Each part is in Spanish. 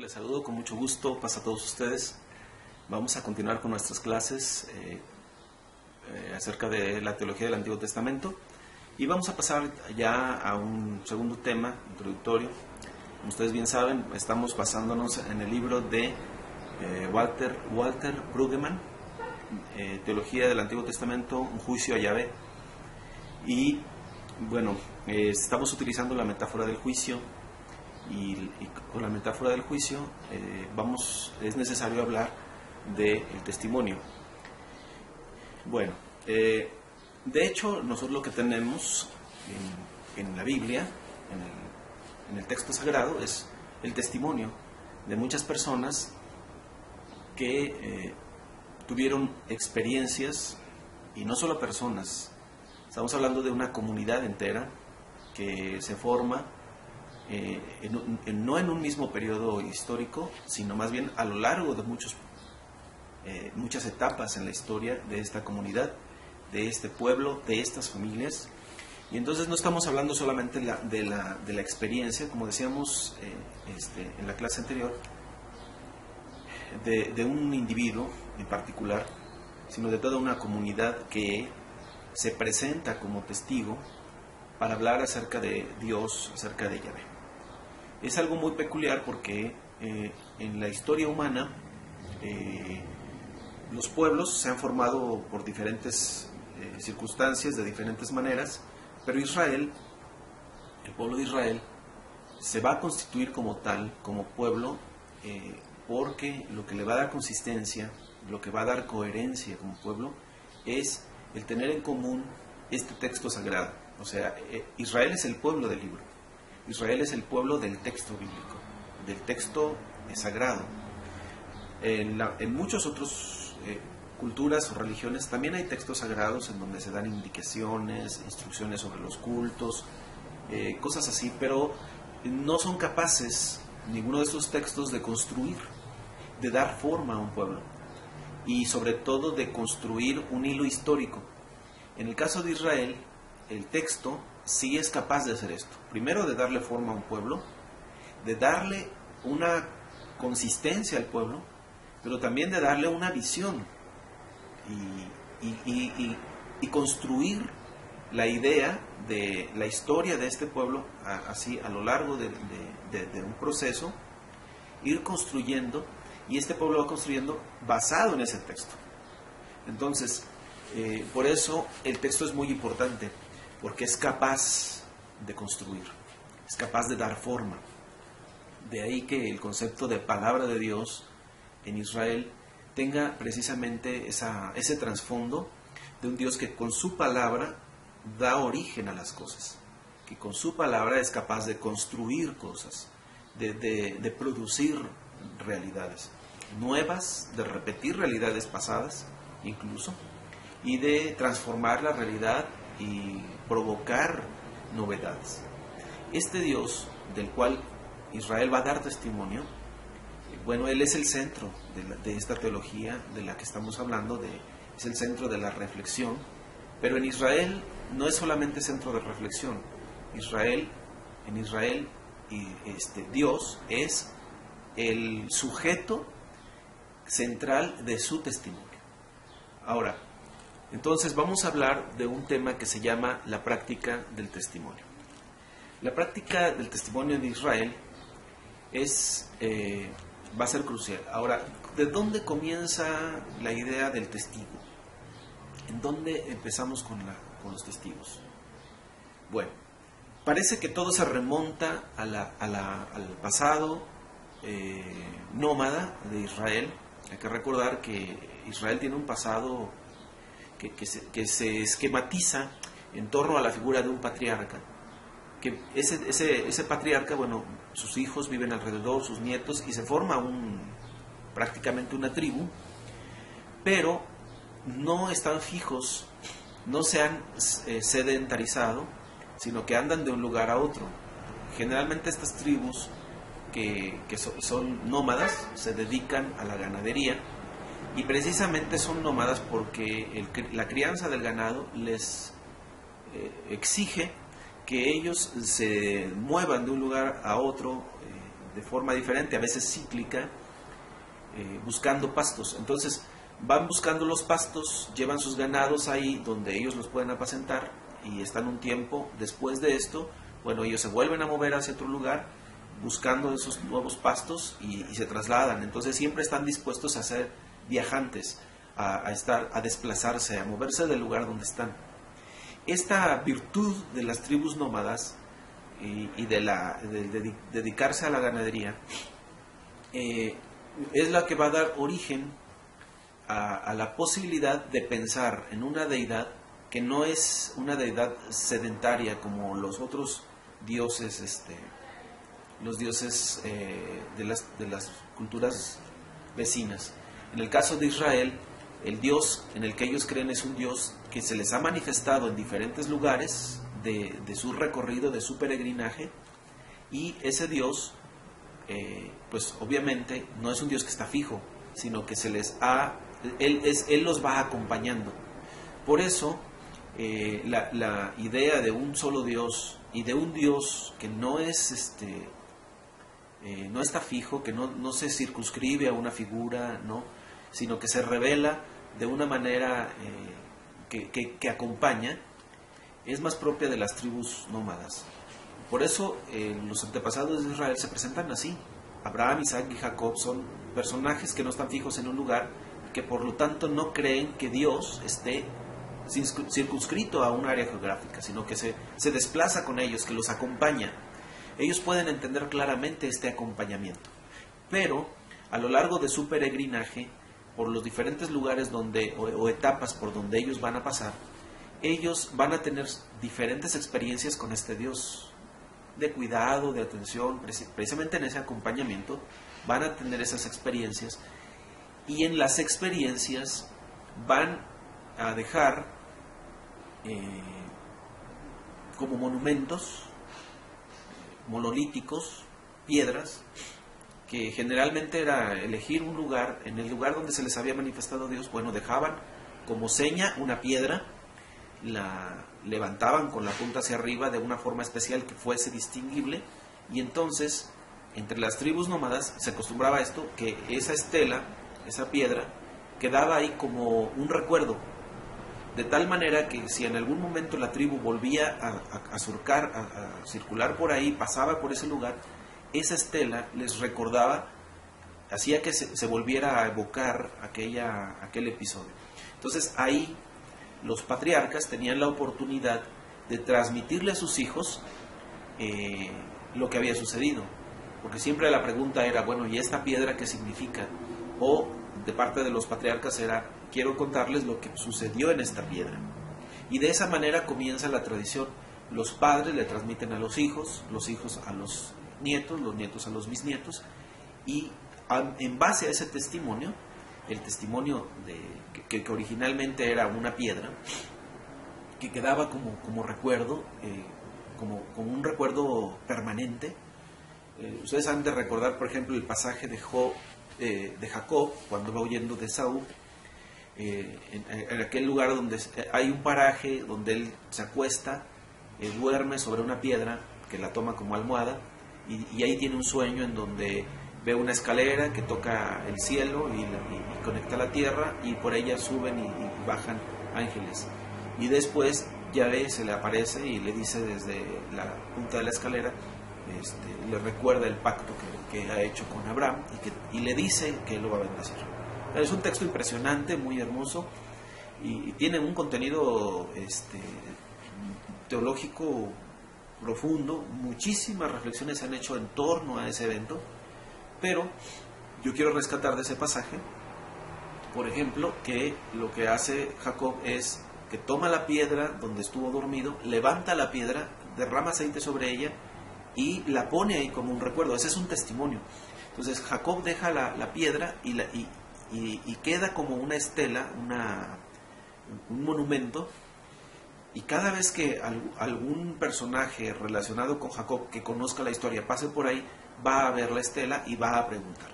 Les saludo con mucho gusto, paz a todos ustedes. Vamos a continuar con nuestras clases acerca de la teología del Antiguo Testamento y vamos a pasar ya a un segundo tema introductorio. Como ustedes bien saben, estamos basándonos en el libro de Walter Brueggemann, Teología del Antiguo Testamento, un juicio a Yahvé. Y bueno, estamos utilizando la metáfora del juicio. Y con la metáfora del juicio es necesario hablar del testimonio. Bueno, de hecho nosotros lo que tenemos en la Biblia, en el texto sagrado, es el testimonio de muchas personas que tuvieron experiencias, y no solo personas, estamos hablando de una comunidad entera que se forma no en un mismo periodo histórico, sino más bien a lo largo de muchas etapas en la historia de esta comunidad, de este pueblo, de estas familias. Y entonces no estamos hablando solamente de la experiencia, como decíamos en la clase anterior, de un individuo en particular, sino de toda una comunidad que se presenta como testigo para hablar acerca de Dios, acerca de Yahvé. Es algo muy peculiar porque en la historia humana los pueblos se han formado por diferentes circunstancias, de diferentes maneras, pero Israel, el pueblo de Israel, se va a constituir como tal, como pueblo, porque lo que le va a dar consistencia, lo que va a dar coherencia como pueblo, es el tener en común este texto sagrado. O sea, Israel es el pueblo del libro. Israel es el pueblo del texto bíblico, del texto sagrado. En muchas otras culturas o religiones también hay textos sagrados en donde se dan indicaciones, instrucciones sobre los cultos, cosas así, pero no son capaces ninguno de estos textos de construir, de dar forma a un pueblo y sobre todo de construir un hilo histórico. En el caso de Israel, el texto sí es capaz de hacer esto. Primero, de darle forma a un pueblo, de darle una consistencia al pueblo, pero también de darle una visión y construir la idea de la historia de este pueblo, así a lo largo de un proceso, ir construyendo, y este pueblo va construyendo basado en ese texto. Entonces, por eso el texto es muy importante, porque es capaz de construir, es capaz de dar forma. De ahí que el concepto de palabra de Dios en Israel tenga precisamente ese trasfondo de un Dios que con su palabra da origen a las cosas, que con su palabra es capaz de construir cosas, de producir realidades nuevas, de repetir realidades pasadas incluso, y de transformar la realidad y provocar novedades. Este Dios del cual Israel va a dar testimonio, bueno, Él es el centro de esta teología de la que estamos hablando, es el centro de la reflexión, pero en Israel no es solamente centro de reflexión. En Israel Dios es el sujeto central de su testimonio. Ahora, entonces vamos a hablar de un tema que se llama la práctica del testimonio. La práctica del testimonio de Israel va a ser crucial. Ahora, ¿de dónde comienza la idea del testigo? ¿En dónde empezamos con los testigos? Bueno, parece que todo se remonta al pasado nómada de Israel. Hay que recordar que Israel tiene un pasado que se esquematiza en torno a la figura de un patriarca, que ese patriarca, bueno, sus hijos viven alrededor, sus nietos, y se forma prácticamente una tribu, pero no están fijos, no se han sedentarizado, sino que andan de un lugar a otro. Generalmente estas tribus que son nómadas se dedican a la ganadería, y precisamente son nómadas porque la crianza del ganado les exige que ellos se muevan de un lugar a otro de forma diferente, a veces cíclica, buscando pastos. Entonces van buscando los pastos, llevan sus ganados ahí donde ellos los pueden apacentar y están un tiempo. Después de esto, bueno, ellos se vuelven a mover hacia otro lugar buscando esos nuevos pastos y se trasladan. Entonces siempre están dispuestos a ser viajantes, a desplazarse, a moverse del lugar donde están. Esta virtud de las tribus nómadas y de dedicarse a la ganadería es la que va a dar origen a la posibilidad de pensar en una deidad que no es una deidad sedentaria como los otros dioses, los dioses de las culturas vecinas. En el caso de Israel, el Dios en el que ellos creen es un Dios que se les ha manifestado en diferentes lugares de su recorrido, de su peregrinaje, y ese Dios, pues obviamente no es un Dios que está fijo, sino que Él los va acompañando. Por eso, la idea de un solo Dios y de un Dios que no es no está fijo, que no se circunscribe a una figura, ¿no?, sino que se revela de una manera que acompaña, es más propia de las tribus nómadas. Por eso los antepasados de Israel se presentan así. Abraham, Isaac y Jacob son personajes que no están fijos en un lugar, que por lo tanto no creen que Dios esté circunscrito a un área geográfica, sino que se desplaza con ellos, que los acompaña. Ellos pueden entender claramente este acompañamiento, pero a lo largo de su peregrinaje, por los diferentes lugares o etapas por donde ellos van a pasar, ellos van a tener diferentes experiencias con este Dios, de cuidado, de atención. Precisamente en ese acompañamiento van a tener esas experiencias, y en las experiencias van a dejar como monumentos monolíticos, piedras, que generalmente era elegir un lugar, en el lugar donde se les había manifestado Dios. Bueno, dejaban como seña una piedra, la levantaban con la punta hacia arriba de una forma especial que fuese distinguible, y entonces entre las tribus nómadas se acostumbraba a esto, que esa estela, esa piedra, quedaba ahí como un recuerdo, de tal manera que si en algún momento la tribu volvía a circular por ahí, pasaba por ese lugar, esa estela les recordaba, hacía que se volviera a evocar aquel episodio. Entonces ahí los patriarcas tenían la oportunidad de transmitirle a sus hijos lo que había sucedido, porque siempre la pregunta era, bueno, ¿y esta piedra qué significa? O de parte de los patriarcas era, quiero contarles lo que sucedió en esta piedra. Y de esa manera comienza la tradición. Los padres le transmiten a los hijos a los nietos a los bisnietos, y en base a ese testimonio, el testimonio que originalmente era una piedra, que quedaba como recuerdo, como un recuerdo permanente. Ustedes han de recordar, por ejemplo, el pasaje de Jacob cuando va huyendo de Esaú, en aquel lugar donde hay un paraje donde él se acuesta, duerme sobre una piedra que la toma como almohada, y ahí tiene un sueño en donde ve una escalera que toca el cielo y conecta la tierra, y por ella suben y bajan ángeles, y después Yahvé se le aparece y le dice desde la punta de la escalera, le recuerda el pacto que ha hecho con Abraham, y le dice que él lo va a bendecir. Es un texto impresionante, muy hermoso, y tiene un contenido teológico profundo. Muchísimas reflexiones se han hecho en torno a ese evento, pero yo quiero rescatar de ese pasaje, por ejemplo, que lo que hace Jacob es que toma la piedra donde estuvo dormido, levanta la piedra, derrama aceite sobre ella y la pone ahí como un recuerdo. Ese es un testimonio. Entonces Jacob deja la piedra y queda como una estela, un monumento, y cada vez que algún personaje relacionado con Jacob que conozca la historia pase por ahí, va a ver la estela y va a preguntar.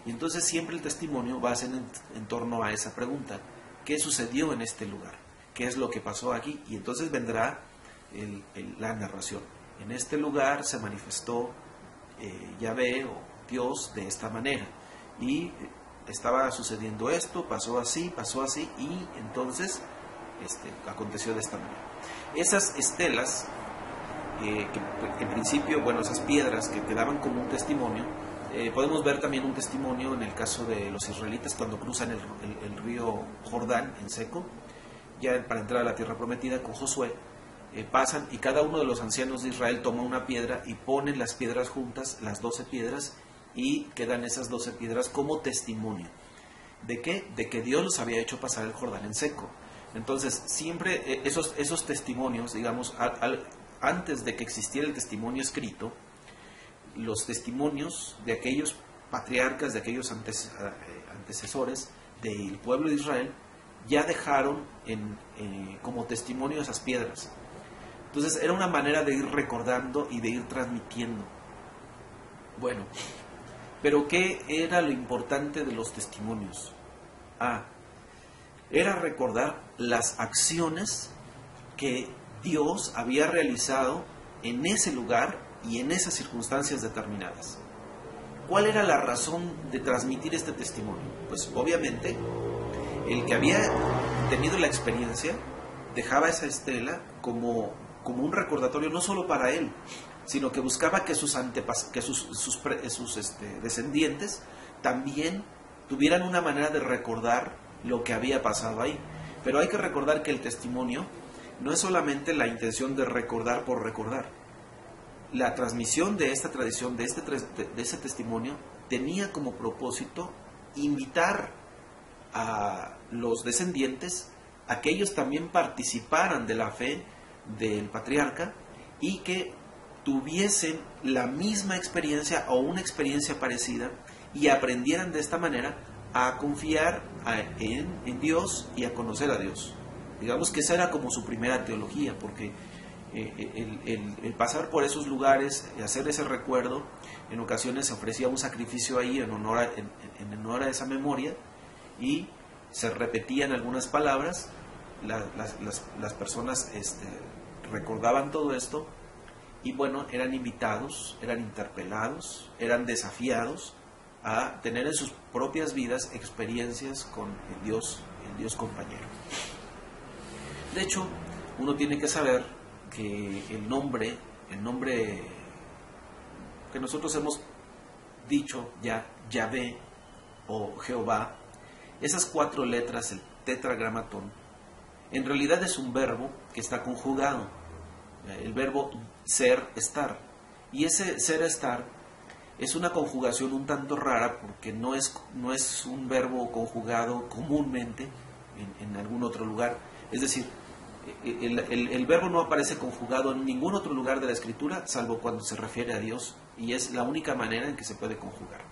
Y entonces siempre el testimonio va a ser en torno a esa pregunta: ¿qué sucedió en este lugar? ¿Qué es lo que pasó aquí? Y entonces vendrá la narración. En este lugar se manifestó Yahvé o Dios de esta manera. Y estaba sucediendo esto, pasó así, y entonces aconteció de esta manera. Esas estelas, que en principio, bueno, esas piedras que quedaban como un testimonio, podemos ver también un testimonio en el caso de los israelitas cuando cruzan el río Jordán en seco, ya para entrar a la tierra prometida con Josué. Pasan y cada uno de los ancianos de Israel toma una piedra y ponen las piedras juntas, las 12 piedras, y quedan esas 12 piedras como testimonio. ¿De qué? De que Dios los había hecho pasar el Jordán en seco. Entonces, siempre esos testimonios, digamos, antes de que existiera el testimonio escrito, los testimonios de aquellos patriarcas, de aquellos antecesores del pueblo de Israel, ya dejaron como testimonio esas piedras. Entonces era una manera de ir recordando y de ir transmitiendo. Bueno, pero ¿qué era lo importante de los testimonios? Era recordar las acciones que Dios había realizado en ese lugar y en esas circunstancias determinadas. ¿Cuál era la razón de transmitir este testimonio? Pues obviamente el que había tenido la experiencia dejaba esa estela como un recordatorio no solo para él, sino que buscaba que sus descendientes también tuvieran una manera de recordar lo que había pasado ahí. Pero hay que recordar que el testimonio no es solamente la intención de recordar por recordar. La transmisión de esta tradición, de ese testimonio, tenía como propósito invitar a los descendientes a que ellos también participaran de la fe del patriarca y que tuviesen la misma experiencia o una experiencia parecida y aprendieran de esta manera a confiar en Dios y a conocer a Dios. Digamos que esa era como su primera teología, porque el pasar por esos lugares, hacer ese recuerdo, en ocasiones se ofrecía un sacrificio ahí en honor a esa memoria, y se repetían algunas palabras, las personas recordaban todo esto, y bueno, eran invitados, eran interpelados, eran desafiados a tener en sus propias vidas experiencias con el Dios compañero. De hecho, uno tiene que saber que el nombre que nosotros hemos dicho ya, Yahvé o Jehová, esas 4 letras, el tetragramatón, en realidad es un verbo que está conjugado, el verbo ser, estar. Y ese ser, estar, es una conjugación un tanto rara porque no es un verbo conjugado comúnmente en algún otro lugar. Es decir, el verbo no aparece conjugado en ningún otro lugar de la Escritura, salvo cuando se refiere a Dios, y es la única manera en que se puede conjugar.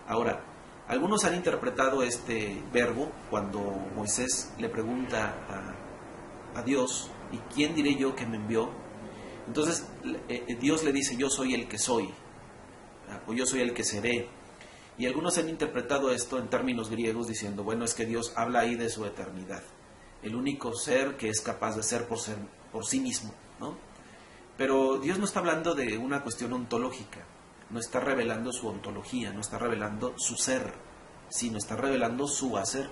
Ahora, algunos han interpretado este verbo cuando Moisés le pregunta a Dios, ¿y quién diré yo que me envió? Entonces Dios le dice, yo soy el que soy, o yo soy el que seré. Y algunos han interpretado esto en términos griegos diciendo, bueno, es que Dios habla ahí de su eternidad, el único ser que es capaz de ser por sí mismo, ¿no? Pero Dios no está hablando de una cuestión ontológica, no está revelando su ontología, no está revelando su ser, sino está revelando su hacer,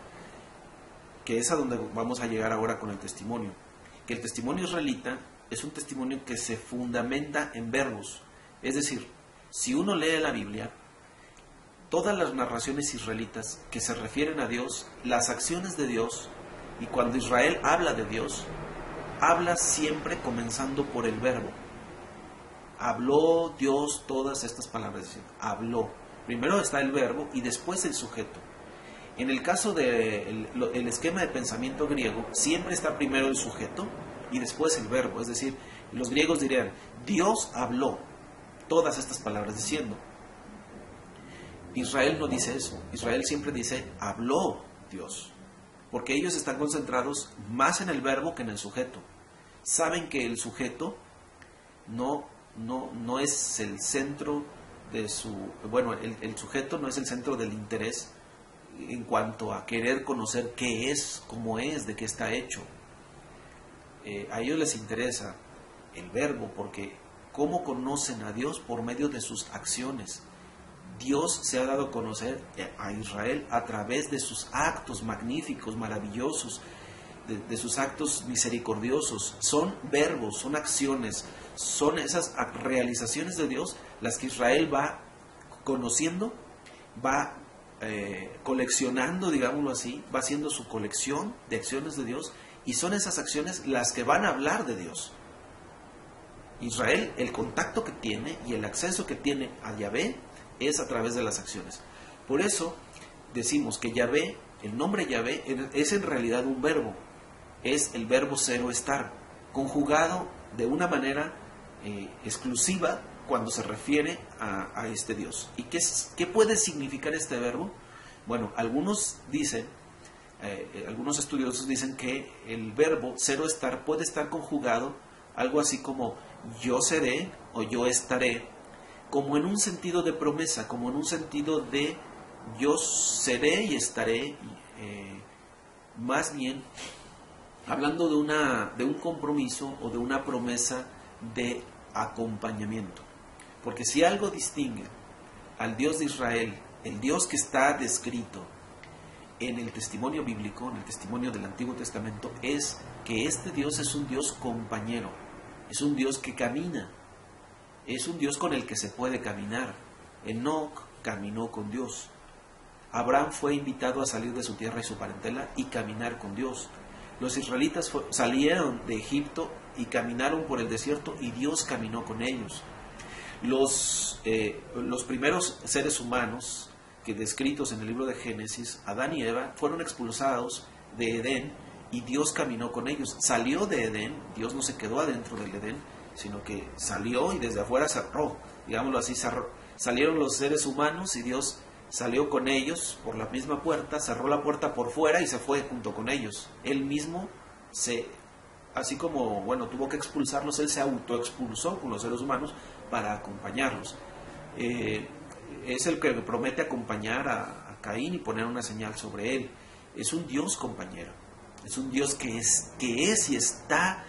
que es a donde vamos a llegar ahora con el testimonio. Que el testimonio israelita es un testimonio que se fundamenta en verbos, es decir, si uno lee la Biblia, todas las narraciones israelitas que se refieren a Dios, las acciones de Dios, y cuando Israel habla de Dios, habla siempre comenzando por el verbo. Habló Dios todas estas palabras, es decir, habló. Primero está el verbo y después el sujeto. En el caso del esquema de pensamiento griego, siempre está primero el sujeto y después el verbo. Es decir, los griegos dirían, Dios habló todas estas palabras diciendo. Israel no dice eso. Israel siempre dice, habló Dios. Porque ellos están concentrados más en el verbo que en el sujeto. Saben que el sujeto no es el centro de su... Bueno, el sujeto no es el centro del interés en cuanto a querer conocer qué es, cómo es, de qué está hecho. A ellos les interesa el verbo porque ¿Cómo conocen a Dios? Por medio de sus acciones. Dios se ha dado a conocer a Israel a través de sus actos magníficos, maravillosos, de sus actos misericordiosos. Son verbos, son acciones, son esas realizaciones de Dios las que Israel va conociendo, va coleccionando, digámoslo así, va haciendo su colección de acciones de Dios, y son esas acciones las que van a hablar de Dios. Israel, el contacto que tiene y el acceso que tiene a Yahvé es a través de las acciones. Por eso decimos que Yahvé, el nombre Yahvé, es en realidad un verbo. Es el verbo ser o estar, conjugado de una manera exclusiva cuando se refiere a este Dios. ¿Y qué puede significar este verbo? Bueno, algunos dicen, algunos estudiosos dicen que el verbo ser o estar puede estar conjugado algo así como yo seré o yo estaré, como en un sentido de promesa, como en un sentido de yo seré y estaré, más bien hablando de un compromiso o de una promesa de acompañamiento. Porque si algo distingue al Dios de Israel, el Dios que está descrito en el testimonio bíblico, en el testimonio del Antiguo Testamento, es que este Dios es un Dios compañero, es un Dios que camina, es un Dios con el que se puede caminar. Enoc caminó con Dios. Abraham fue invitado a salir de su tierra y su parentela y caminar con Dios. Los israelitas salieron de Egipto y caminaron por el desierto y Dios caminó con ellos. Los primeros seres humanos que descritos en el libro de Génesis, Adán y Eva, fueron expulsados de Edén y Dios caminó con ellos. Salió de Edén, Dios no se quedó adentro del Edén, sino que salió y desde afuera cerró, digámoslo así, salieron los seres humanos y Dios salió con ellos por la misma puerta, cerró la puerta por fuera y se fue junto con ellos. Él mismo así como, tuvo que expulsarlos, él se autoexpulsó con los seres humanos para acompañarlos. Es el que promete acompañar a Caín y poner una señal sobre él. Es un Dios compañero, es un Dios que es y está,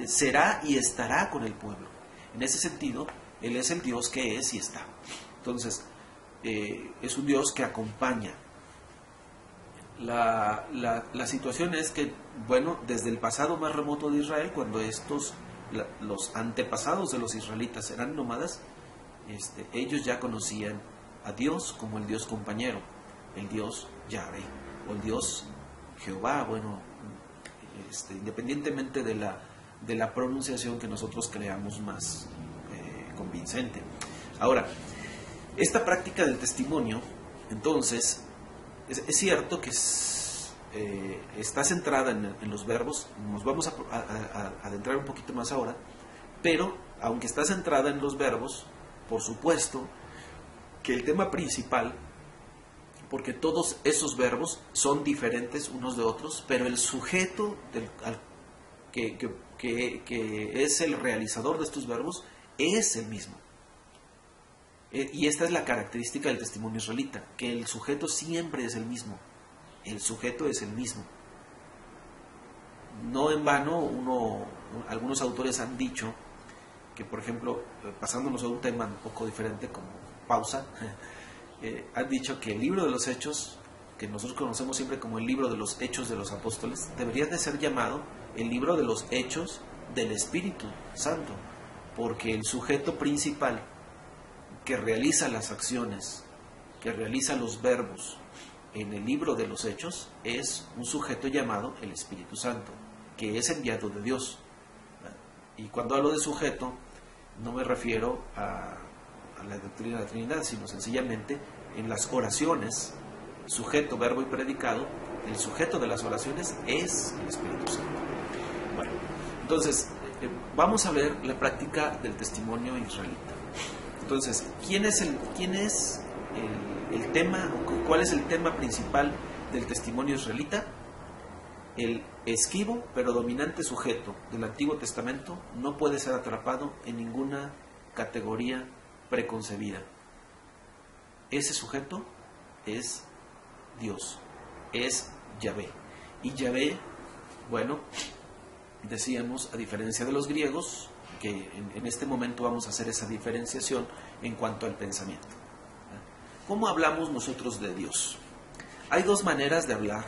será y estará con el pueblo. En ese sentido, Él es el Dios que es y está. Entonces, es un Dios que acompaña. La situación es que, desde el pasado más remoto de Israel, cuando los antepasados de los israelitas eran nómadas, ellos ya conocían a Dios como el Dios compañero, el Dios Yahvé, o el Dios Jehová, independientemente de la pronunciación que nosotros creamos más convincente. Ahora, esta práctica del testimonio, entonces, es cierto que está centrada en los verbos. Nos vamos a adentrar un poquito más ahora, pero aunque está centrada en los verbos, por supuesto que el tema principal, porque todos esos verbos son diferentes unos de otros, pero el sujeto que es el realizador de estos verbos es el mismo. Y esta es la característica del testimonio israelita, que el sujeto siempre es el mismo. El sujeto es el mismo. No en vano, algunos autores han dicho que, por ejemplo, pasándonos a un tema un poco diferente, como pausa, han dicho que el libro de los Hechos, que nosotros conocemos siempre como el libro de los Hechos de los Apóstoles, debería de ser llamado el libro de los Hechos del Espíritu Santo, porque el sujeto principal que realiza las acciones, que realiza los verbos en el libro de los Hechos, es un sujeto llamado el Espíritu Santo, que es enviado de Dios. Y cuando hablo de sujeto, no me refiero a la doctrina de la Trinidad, sino sencillamente en las oraciones, sujeto, verbo y predicado, el sujeto de las oraciones es el Espíritu Santo. Bueno, entonces, vamos a ver la práctica del testimonio israelita. Entonces, ¿quién es el tema, cuál es el tema principal del testimonio israelita? El esquivo pero dominante sujeto del Antiguo Testamento no puede ser atrapado en ninguna categoría preconcebida. Ese sujeto es Dios, es Yahvé. Y Yahvé, decíamos, a diferencia de los griegos, que en este momento vamos a hacer esa diferenciación en cuanto al pensamiento. ¿Cómo hablamos nosotros de Dios? Hay dos maneras de hablar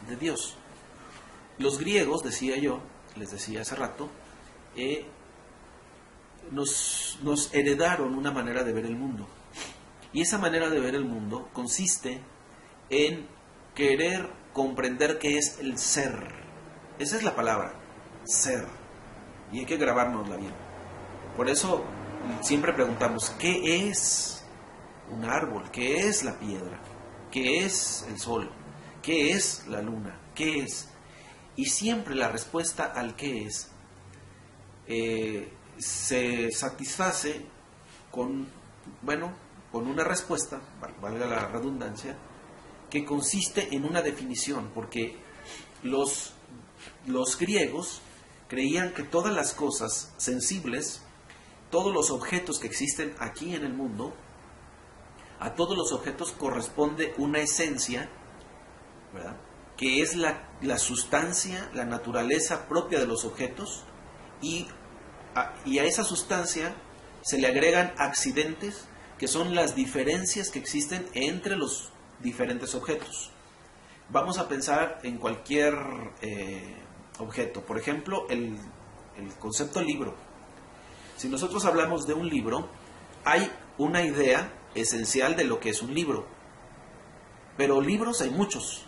de Dios. Los griegos, les decía hace rato, nos heredaron una manera de ver el mundo. Y esa manera de ver el mundo consiste en querer comprender qué es el ser. Esa es la palabra, ser. Y hay que grabárnosla bien. Por eso siempre preguntamos, ¿qué es un árbol? ¿Qué es la piedra? ¿Qué es el sol? ¿Qué es la luna? ¿Qué es? Y siempre la respuesta al qué es se satisface con una respuesta, valga la redundancia, que consiste en una definición, porque los griegos creían que todas las cosas sensibles, todos los objetos que existen aquí en el mundo, a todos los objetos corresponde una esencia, ¿verdad?, que es la sustancia, la naturaleza propia de los objetos, y a esa sustancia se le agregan accidentes, que son las diferencias que existen entre los diferentes objetos. Vamos a pensar en cualquier objeto. Por ejemplo, el concepto libro. Si nosotros hablamos de un libro, hay una idea esencial de lo que es un libro. Pero libros hay muchos.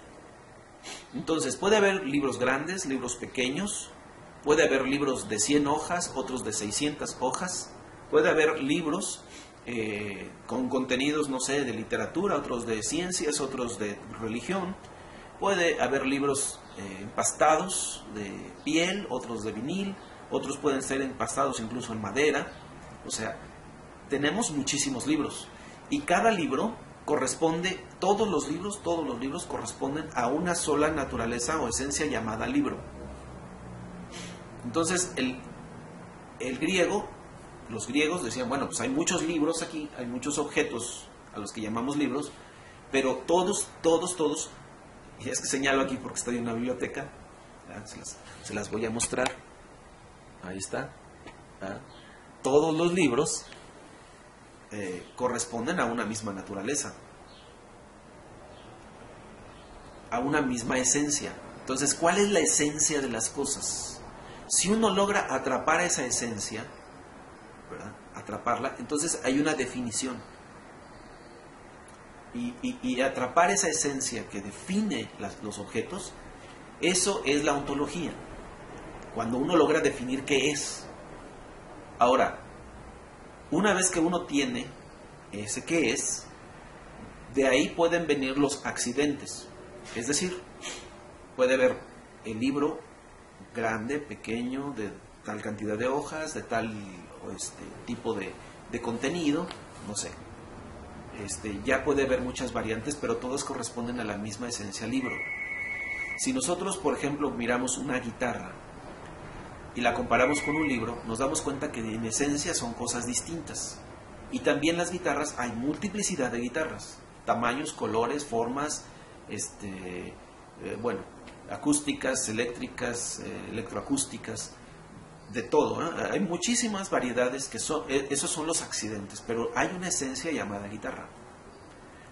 Entonces, puede haber libros grandes, libros pequeños, puede haber libros de 100 hojas, otros de 600 hojas, puede haber libros con contenidos, no sé, de literatura, otros de ciencias, otros de religión, puede haber libros empastados de piel, otros de vinil, otros pueden ser empastados incluso en madera. O sea, tenemos muchísimos libros, y cada libro corresponde, todos los libros corresponden a una sola naturaleza o esencia llamada libro. Entonces, los griegos decían, bueno, pues hay muchos libros aquí, hay muchos objetos a los que llamamos libros, pero todos, y es que señalo aquí porque estoy en una biblioteca, se las voy a mostrar, ahí está, todos los libros corresponden a una misma naturaleza, a una misma esencia. Entonces, ¿cuál es la esencia de las cosas? Si uno logra atrapar esa esencia, ¿verdad?, atraparla, entonces hay una definición. Y atrapar esa esencia que define los objetos, eso es la ontología. Cuando uno logra definir qué es. Ahora, una vez que uno tiene ese qué es, de ahí pueden venir los accidentes. Es decir, puede haber el libro grande, pequeño, de tal cantidad de hojas, de tal tipo de contenido, no sé. Ya puede haber muchas variantes, pero todas corresponden a la misma esencia libro. Si nosotros, por ejemplo, miramos una guitarra y la comparamos con un libro, nos damos cuenta que en esencia son cosas distintas. Y también las guitarras, hay multiplicidad de guitarras, tamaños, colores, formas, acústicas, eléctricas, electroacústicas, de todo, ¿eh? Hay muchísimas variedades que esos son los accidentes, pero hay una esencia llamada guitarra.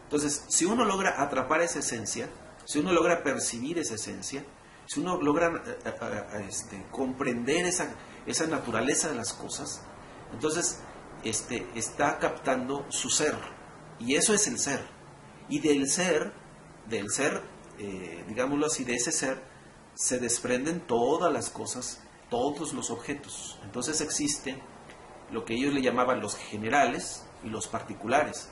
Entonces, si uno logra atrapar esa esencia, si uno logra percibir esa esencia, si uno logra comprender esa naturaleza de las cosas, entonces está captando su ser, y eso es el ser. Y del ser, digámoslo así, de ese ser se desprenden todas las cosas, todos los objetos. Entonces existe lo que ellos le llamaban los generales y los particulares.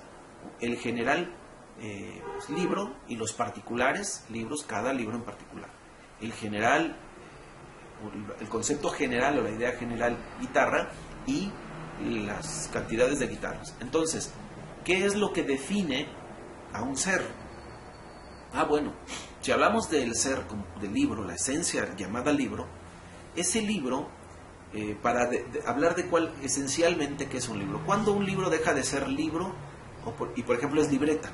El general es libro, y los particulares libros, cada libro en particular. El general, el concepto general o la idea general, guitarra, y las cantidades de guitarras. Entonces, ¿qué es lo que define a un ser? Bueno, si hablamos del ser, del libro, la esencia llamada libro, ese libro, para hablar de cuál esencialmente qué es un libro. ¿Cuándo un libro deja de ser libro y por ejemplo es libreta?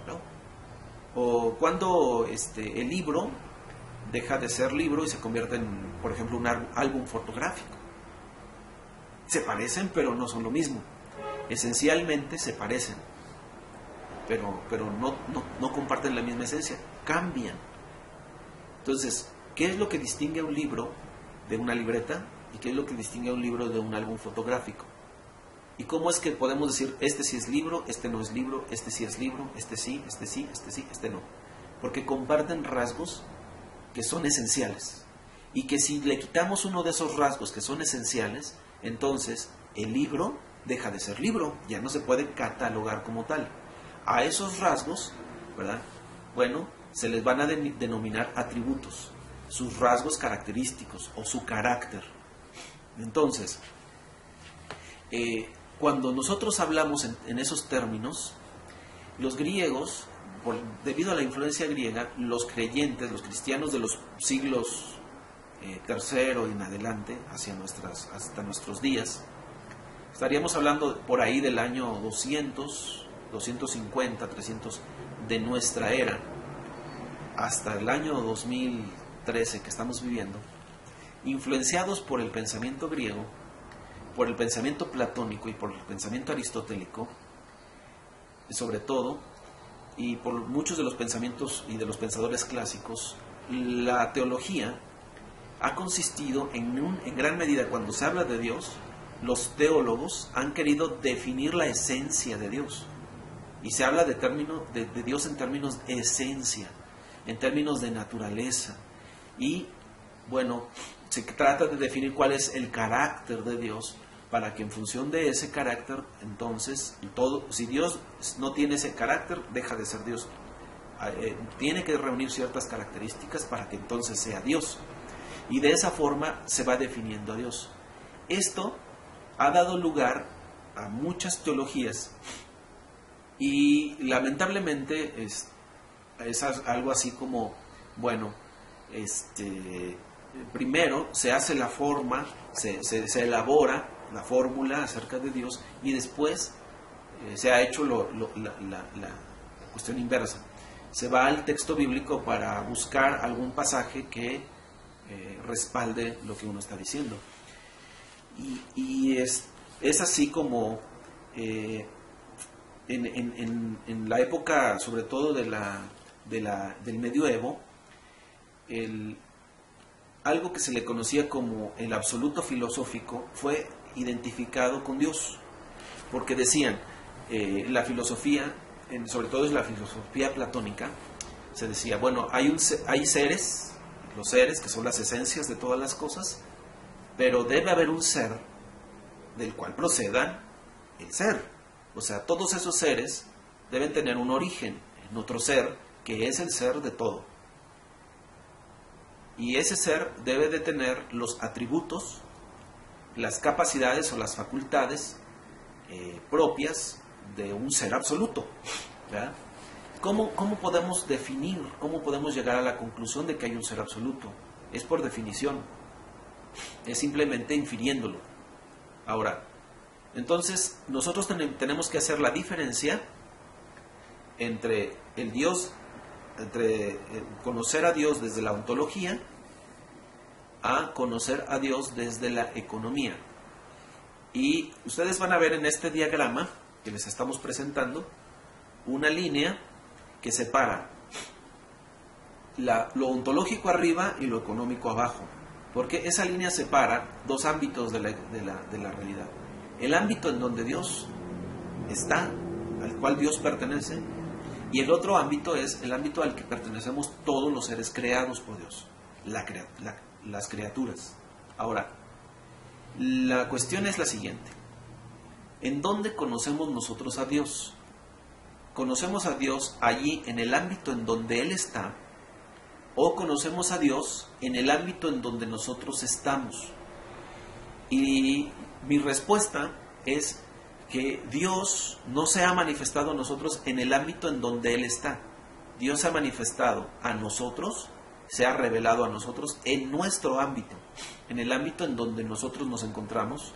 ¿No? O cuando el libro deja de ser libro y se convierte en, por ejemplo, un álbum fotográfico. se parecen, pero no son lo mismo. Esencialmente se parecen, pero no comparten la misma esencia, cambian. Entonces, ¿qué es lo que distingue a un libro de una libreta? ¿Y qué es lo que distingue a un libro de un álbum fotográfico? ¿Y cómo es que podemos decir, este sí es libro, este no es libro, este sí es libro, este sí, este sí, este sí, este no? Porque comparten rasgos que son esenciales. Y que si le quitamos uno de esos rasgos que son esenciales, entonces el libro deja de ser libro, ya no se puede catalogar como tal. A esos rasgos, ¿verdad? Bueno, se les van a denominar atributos, sus rasgos característicos o su carácter. Entonces, cuando nosotros hablamos en esos términos, los griegos, debido a la influencia griega, los creyentes, los cristianos de los siglos tercero y en adelante, hasta nuestros días, estaríamos hablando por ahí del año 200, 250, 300 de nuestra era, hasta el año 2013 que estamos viviendo, influenciados por el pensamiento griego, por el pensamiento platónico y por el pensamiento aristotélico, sobre todo, y por muchos de los pensamientos y de los pensadores clásicos, la teología ha consistido en gran medida, cuando se habla de Dios, los teólogos han querido definir la esencia de Dios. Y se habla de Dios en términos de esencia, en términos de naturaleza. Y, bueno, se trata de definir cuál es el carácter de Dios, para que en función de ese carácter, entonces, si Dios no tiene ese carácter, deja de ser Dios. Tiene que reunir ciertas características para que entonces sea Dios. Y de esa forma se va definiendo a Dios. Esto ha dado lugar a muchas teologías y lamentablemente es algo así como, bueno, primero se hace la forma, se elabora la fórmula acerca de Dios y después se ha hecho la cuestión inversa. Se va al texto bíblico para buscar algún pasaje que respalde lo que uno está diciendo. Y es así como en la época, sobre todo del medioevo, algo que se le conocía como el absoluto filosófico fue identificado con Dios, porque decían, la filosofía, sobre todo es la filosofía platónica, se decía, bueno, hay seres, los seres que son las esencias de todas las cosas, pero debe haber un ser del cual proceda el ser. O sea, todos esos seres deben tener un origen en otro ser, que es el ser de todo. Y ese ser debe de tener los atributos, las capacidades o las facultades propias de un ser absoluto, ¿verdad? ¿Cómo podemos definir, cómo podemos llegar a la conclusión de que hay un ser absoluto? Es por definición, es simplemente infiriéndolo. Ahora, entonces nosotros tenemos que hacer la diferencia entre el Dios, entre conocer a Dios desde la ontología a conocer a Dios desde la economía. Y ustedes van a ver en este diagrama que les estamos presentando una línea que separa lo ontológico arriba y lo económico abajo, porque esa línea separa dos ámbitos de la realidad. El ámbito en donde Dios está, al cual Dios pertenece, y el otro ámbito es el ámbito al que pertenecemos todos los seres creados por Dios, las criaturas. Ahora, la cuestión es la siguiente: ¿en dónde conocemos nosotros a Dios? ¿Conocemos a Dios allí en el ámbito en donde Él está, o conocemos a Dios en el ámbito en donde nosotros estamos? Y mi respuesta es que Dios no se ha manifestado a nosotros en el ámbito en donde Él está. Dios se ha manifestado a nosotros, se ha revelado a nosotros en nuestro ámbito, en el ámbito en donde nosotros nos encontramos,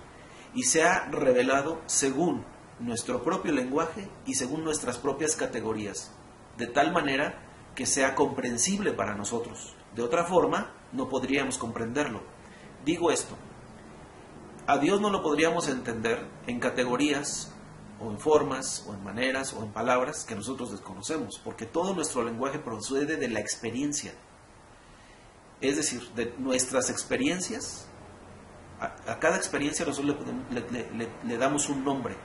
y se ha revelado según nuestro propio lenguaje y según nuestras propias categorías, de tal manera que sea comprensible para nosotros. De otra forma, no podríamos comprenderlo. Digo esto: A Dios no lo podríamos entender en categorías, o en formas, o en maneras, o en palabras que nosotros desconocemos, porque todo nuestro lenguaje procede de la experiencia. Es decir, de nuestras experiencias. A cada experiencia nosotros le damos un nombre,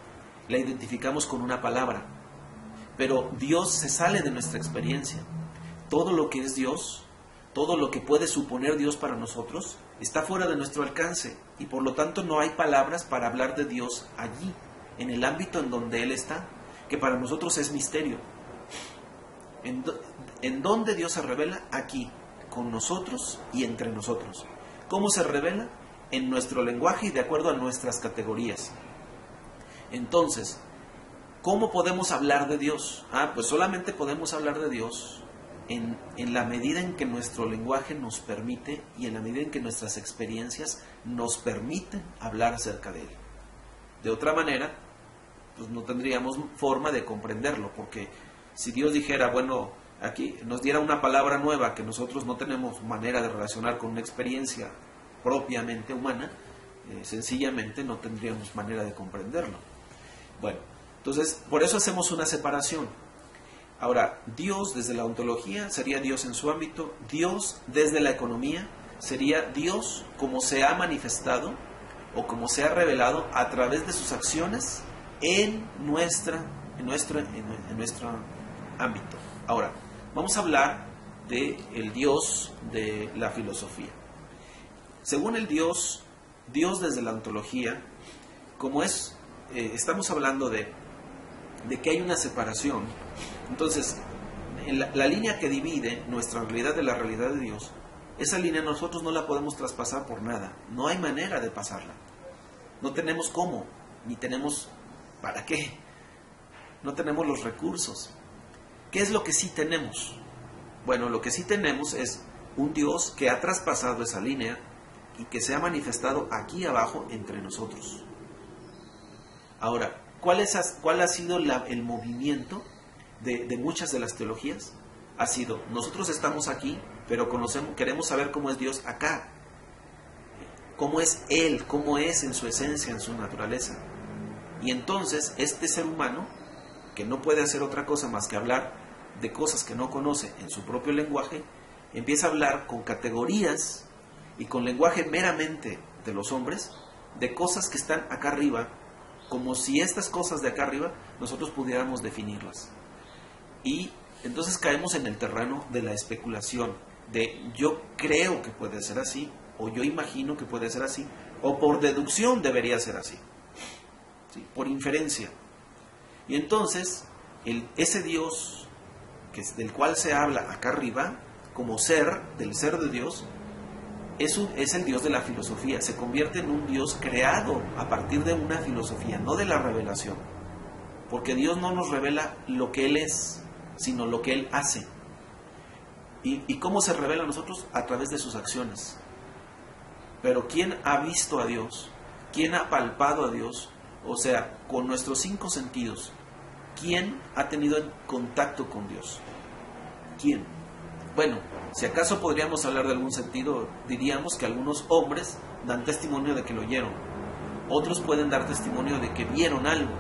la identificamos con una palabra, pero Dios se sale de nuestra experiencia. Todo lo que es Dios, todo lo que puede suponer Dios para nosotros, está fuera de nuestro alcance, y por lo tanto no hay palabras para hablar de Dios allí, en el ámbito en donde Él está, que para nosotros es misterio. ¿En dónde Dios se revela? Aquí, con nosotros y entre nosotros. ¿Cómo se revela? En nuestro lenguaje y de acuerdo a nuestras categorías. Entonces, ¿cómo podemos hablar de Dios? Pues solamente podemos hablar de Dios en la medida en que nuestro lenguaje nos permite y en la medida en que nuestras experiencias nos permiten hablar acerca de Él. De otra manera, pues no tendríamos forma de comprenderlo, porque si Dios dijera, bueno, aquí nos diera una palabra nueva que nosotros no tenemos manera de relacionar con una experiencia propiamente humana, sencillamente no tendríamos manera de comprenderlo. Bueno, entonces por eso hacemos una separación. Ahora, Dios desde la ontología sería Dios en su ámbito, Dios desde la economía sería Dios como se ha manifestado o como se ha revelado a través de sus acciones en nuestro ámbito. Ahora, vamos a hablar del Dios de la filosofía. Según el Dios desde la ontología, como estamos hablando de que hay una separación, entonces en la línea que divide nuestra realidad de la realidad de Dios, esa línea nosotros no la podemos traspasar por nada, no hay manera de pasarla, no tenemos cómo, ni tenemos para qué, no tenemos los recursos. ¿Qué es lo que sí tenemos? Bueno, lo que sí tenemos es un Dios que ha traspasado esa línea y que se ha manifestado aquí abajo entre nosotros. Ahora, ¿cuál ha sido el movimiento de muchas de las teologías? Ha sido, nosotros estamos aquí, pero queremos saber cómo es Dios acá. Cómo es Él, cómo es en su esencia, en su naturaleza. Y entonces, este ser humano, que no puede hacer otra cosa más que hablar de cosas que no conoce en su propio lenguaje, empieza a hablar con categorías y con lenguaje meramente de los hombres, de cosas que están acá arriba, como si estas cosas de acá arriba nosotros pudiéramos definirlas. Y entonces caemos en el terreno de la especulación, de yo creo que puede ser así, o yo imagino que puede ser así, o por deducción debería ser así, ¿sí? Por inferencia. Y entonces, ese Dios del cual se habla acá arriba, como ser, del ser de Dios, es el Dios de la filosofía, se convierte en un Dios creado a partir de una filosofía, no de la revelación, porque Dios no nos revela lo que Él es, sino lo que Él hace. ¿Y cómo se revela a nosotros? A través de sus acciones. Pero ¿quién ha visto a Dios? ¿Quién ha palpado a Dios? O sea, con nuestros 5 sentidos, ¿quién ha tenido contacto con Dios? ¿Quién? Bueno, si acaso podríamos hablar de algún sentido, diríamos que algunos hombres dan testimonio de que lo oyeron. Otros pueden dar testimonio de que vieron algo,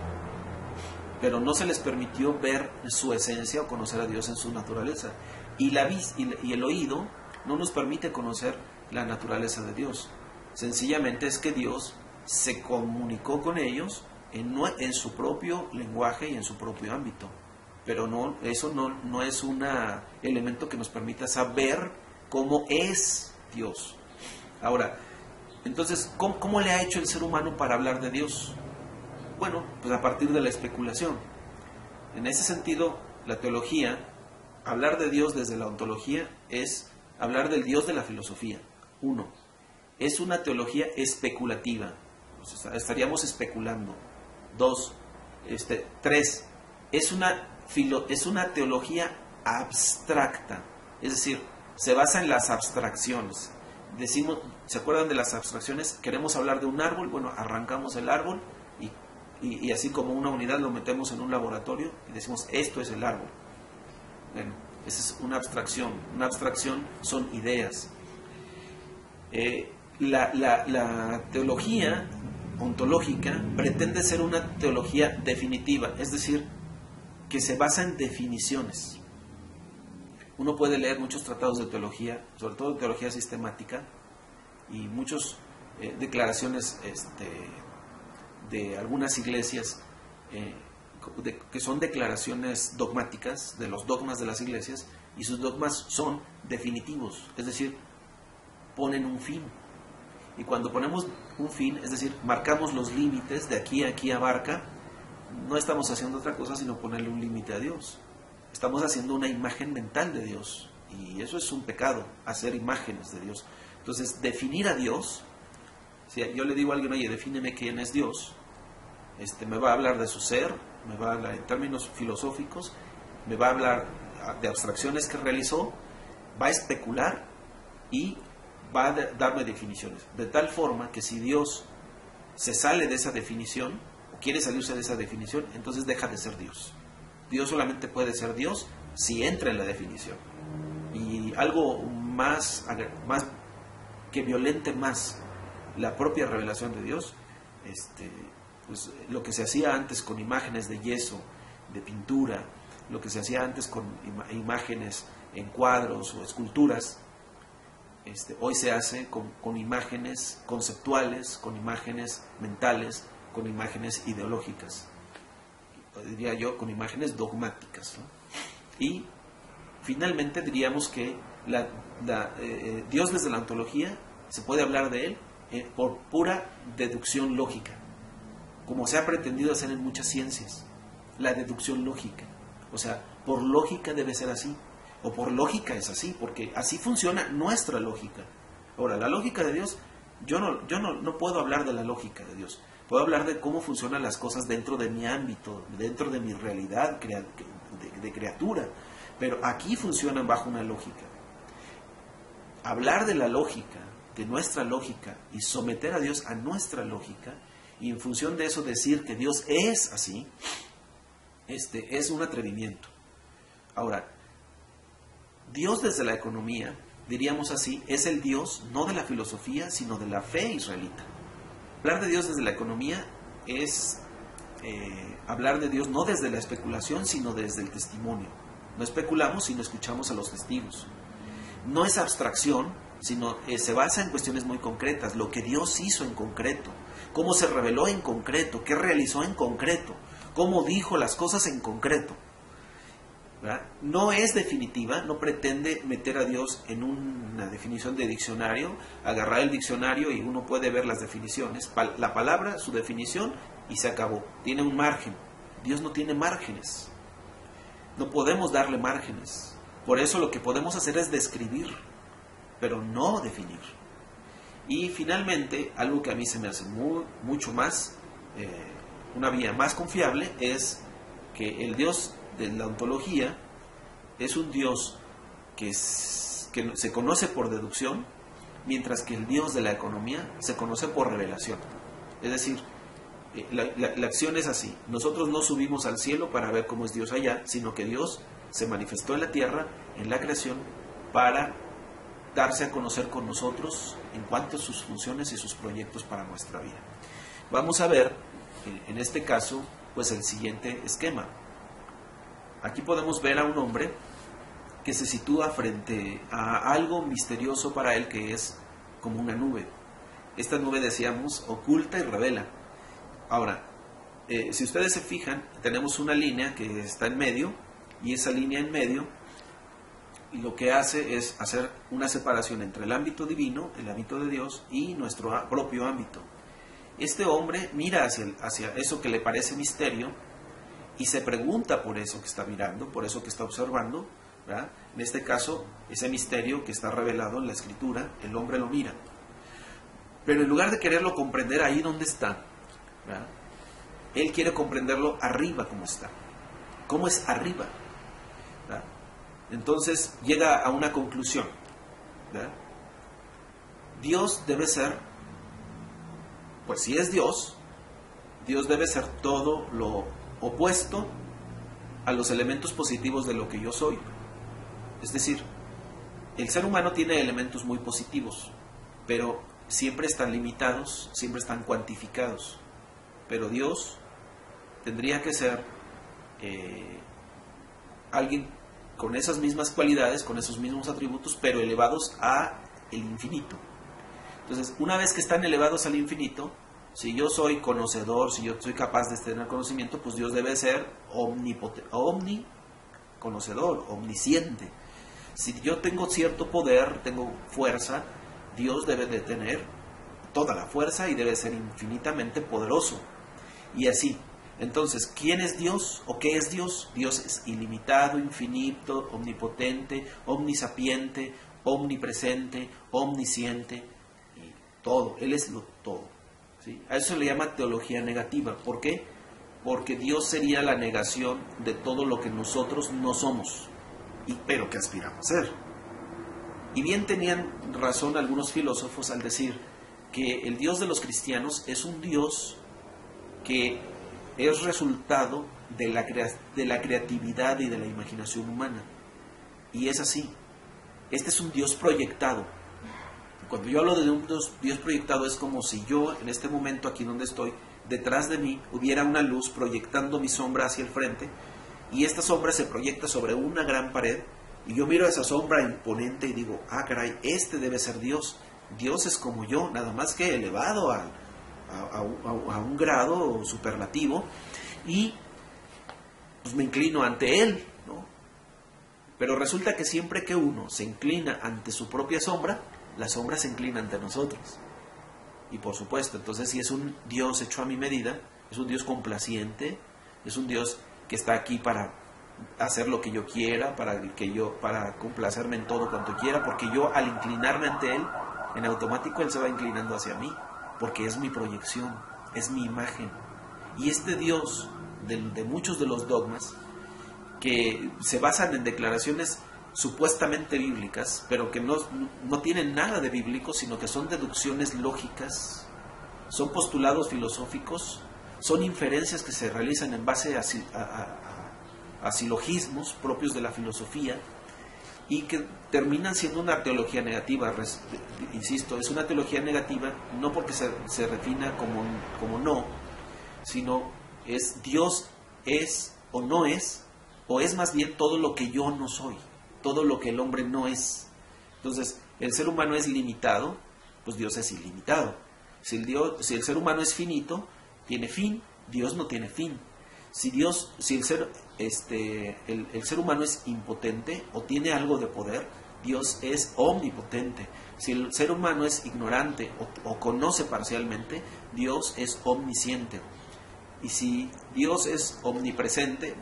pero no se les permitió ver su esencia o conocer a Dios en su naturaleza. Y el oído no nos permite conocer la naturaleza de Dios. Sencillamente es que Dios se comunicó con ellos en su propio lenguaje y en su propio ámbito. Pero eso no es un elemento que nos permita saber cómo es Dios. Ahora, entonces, ¿cómo le ha hecho el ser humano para hablar de Dios? Bueno, pues a partir de la especulación. En ese sentido, la teología, hablar de Dios desde la ontología, es hablar del Dios de la filosofía. 1. Es una teología especulativa. O sea, estaríamos especulando. 2. 3. Es una teología abstracta, es decir, se basa en las abstracciones. Decimos, ¿se acuerdan de las abstracciones? Queremos hablar de un árbol, bueno, arrancamos el árbol y así como una unidad lo metemos en un laboratorio y decimos, esto es el árbol. Bueno, esa es una abstracción. Una abstracción son ideas. La teología ontológica pretende ser una teología definitiva, es decir, que se basa en definiciones. Uno puede leer muchos tratados de teología, sobre todo de teología sistemática, y muchas declaraciones de algunas iglesias que son declaraciones dogmáticas de los dogmas de las iglesias, y sus dogmas son definitivos, es decir, ponen un fin. Y cuando ponemos un fin, es decir, marcamos los límites, de aquí a aquí abarca, no estamos haciendo otra cosa sino ponerle un límite a Dios. Estamos haciendo una imagen mental de Dios, y eso es un pecado, hacer imágenes de Dios. Entonces, definir a Dios, si yo le digo a alguien, oye, defíneme quién es Dios, me va a hablar de su ser, me va a hablar en términos filosóficos, me va a hablar de abstracciones que realizó, va a especular y va a darme definiciones. De tal forma que si Dios se sale de esa definición, o quiere salirse de esa definición, entonces deja de ser Dios. Dios solamente puede ser Dios si entra en la definición. Y algo más que violente más la propia revelación de Dios, pues lo que se hacía antes con imágenes de yeso, de pintura, lo que se hacía antes con imágenes en cuadros o esculturas, hoy se hace con imágenes conceptuales, con imágenes mentales, con imágenes ideológicas, diría yo, con imágenes dogmáticas, ¿no? Y finalmente diríamos que Dios desde la ontología se puede hablar de él por pura deducción lógica, como se ha pretendido hacer en muchas ciencias, la deducción lógica. O sea, por lógica debe ser así, o por lógica es así, porque así funciona nuestra lógica. Ahora, la lógica de Dios, yo no puedo hablar de la lógica de Dios, puedo hablar de cómo funcionan las cosas dentro de mi ámbito, dentro de mi realidad de criatura, pero aquí funcionan bajo una lógica. Hablar de la lógica, de nuestra lógica, y someter a Dios a nuestra lógica, y en función de eso decir que Dios es así, es un atrevimiento. Ahora, Dios desde la economía, diríamos así, es el Dios no de la filosofía, sino de la fe israelita. Hablar de Dios desde la economía es hablar de Dios no desde la especulación, sino desde el testimonio. No especulamos, sino escuchamos a los testigos. No es abstracción, sino se basa en cuestiones muy concretas, lo que Dios hizo en concreto, cómo se reveló en concreto, qué realizó en concreto, cómo dijo las cosas en concreto, ¿verdad? No es definitiva, no pretende meter a Dios en una definición de diccionario, agarrar el diccionario y uno puede ver las definiciones, la palabra, su definición, y se acabó. Tiene un margen. Dios no tiene márgenes. No podemos darle márgenes. Por eso lo que podemos hacer es describir, pero no definir. Y finalmente, algo que a mí se me hace mucho más, una vía más confiable, es que el Dios de la ontología es un Dios que se conoce por deducción, mientras que el Dios de la economía se conoce por revelación. Es decir, la acción es así. Nosotros no subimos al cielo para ver cómo es Dios allá, sino que Dios se manifestó en la tierra, en la creación, para darse a conocer con nosotros en cuanto a sus funciones y sus proyectos para nuestra vida. Vamos a ver, en este caso, pues el siguiente esquema. Aquí podemos ver a un hombre que se sitúa frente a algo misterioso para él, que es como una nube. Esta nube, decíamos, oculta y revela. Ahora, si ustedes se fijan, tenemos una línea que está en medio, y esa línea en medio lo que hace es hacer una separación entre el ámbito divino, el ámbito de Dios, y nuestro propio ámbito. Este hombre mira hacia eso que le parece misterio y se pregunta por eso que está mirando, por eso que está observando, ¿verdad? En este caso, ese misterio que está revelado en la Escritura, el hombre lo mira. Pero en lugar de quererlo comprender ahí donde está, ¿verdad?, él quiere comprenderlo arriba como está. ¿Cómo es arriba? ¿Verdad? Entonces llega a una conclusión, ¿verdad? Dios debe ser, pues si es Dios, Dios debe ser todo lo opuesto a los elementos positivos de lo que yo soy. Es decir, el ser humano tiene elementos muy positivos, pero siempre están limitados, siempre están cuantificados. Pero Dios tendría que ser alguien con esas mismas cualidades, con esos mismos atributos, pero elevados a el infinito. Entonces, una vez que están elevados al infinito, si yo soy conocedor, si yo soy capaz de tener conocimiento, pues Dios debe ser omniconocedor, omnisciente. Si yo tengo cierto poder, tengo fuerza, Dios debe de tener toda la fuerza y debe ser infinitamente poderoso. Y así. Entonces, ¿quién es Dios o qué es Dios? Dios es ilimitado, infinito, omnipotente, omnisapiente, omnipresente, omnisciente, y todo. Él es lo todo. ¿Sí? A eso se le llama teología negativa. ¿Por qué? Porque Dios sería la negación de todo lo que nosotros no somos, pero que aspiramos a ser. Y bien tenían razón algunos filósofos al decir que el Dios de los cristianos es un Dios que es resultado de la creatividad y de la imaginación humana. Y es así. Este es un Dios proyectado. Cuando yo hablo de un Dios proyectado, es como si yo, en este momento, aquí donde estoy, detrás de mí hubiera una luz proyectando mi sombra hacia el frente, y esta sombra se proyecta sobre una gran pared, y yo miro esa sombra imponente y digo, ah, caray, este debe ser Dios. Dios es como yo, nada más que elevado a un grado superlativo, y pues me inclino ante Él, ¿no? Pero resulta que siempre que uno se inclina ante su propia sombra, la sombra se inclina ante nosotros. Y por supuesto, entonces si es un Dios hecho a mi medida, es un Dios complaciente, es un Dios que está aquí para hacer lo que yo quiera, para complacerme en todo cuanto quiera, porque yo al inclinarme ante Él, en automático Él se va inclinando hacia mí, porque es mi proyección, es mi imagen. Y este Dios de muchos de los dogmas, que se basan en declaraciones supuestamente bíblicas, pero que no tienen nada de bíblico, sino que son deducciones lógicas, son postulados filosóficos, son inferencias que se realizan en base a silogismos propios de la filosofía, y que terminan siendo una teología negativa. Insisto, es una teología negativa no porque se refina como no, sino es Dios es o no es, o es más bien todo lo que yo no soy, todo lo que el hombre no es. Entonces, el ser humano es limitado, pues Dios es ilimitado. Si el ser humano es finito, tiene fin, Dios no tiene fin. Si el ser humano es impotente o tiene algo de poder, Dios es omnipotente. Si el ser humano es ignorante o conoce parcialmente, Dios es omnisciente. Y si Dios es omnipresente,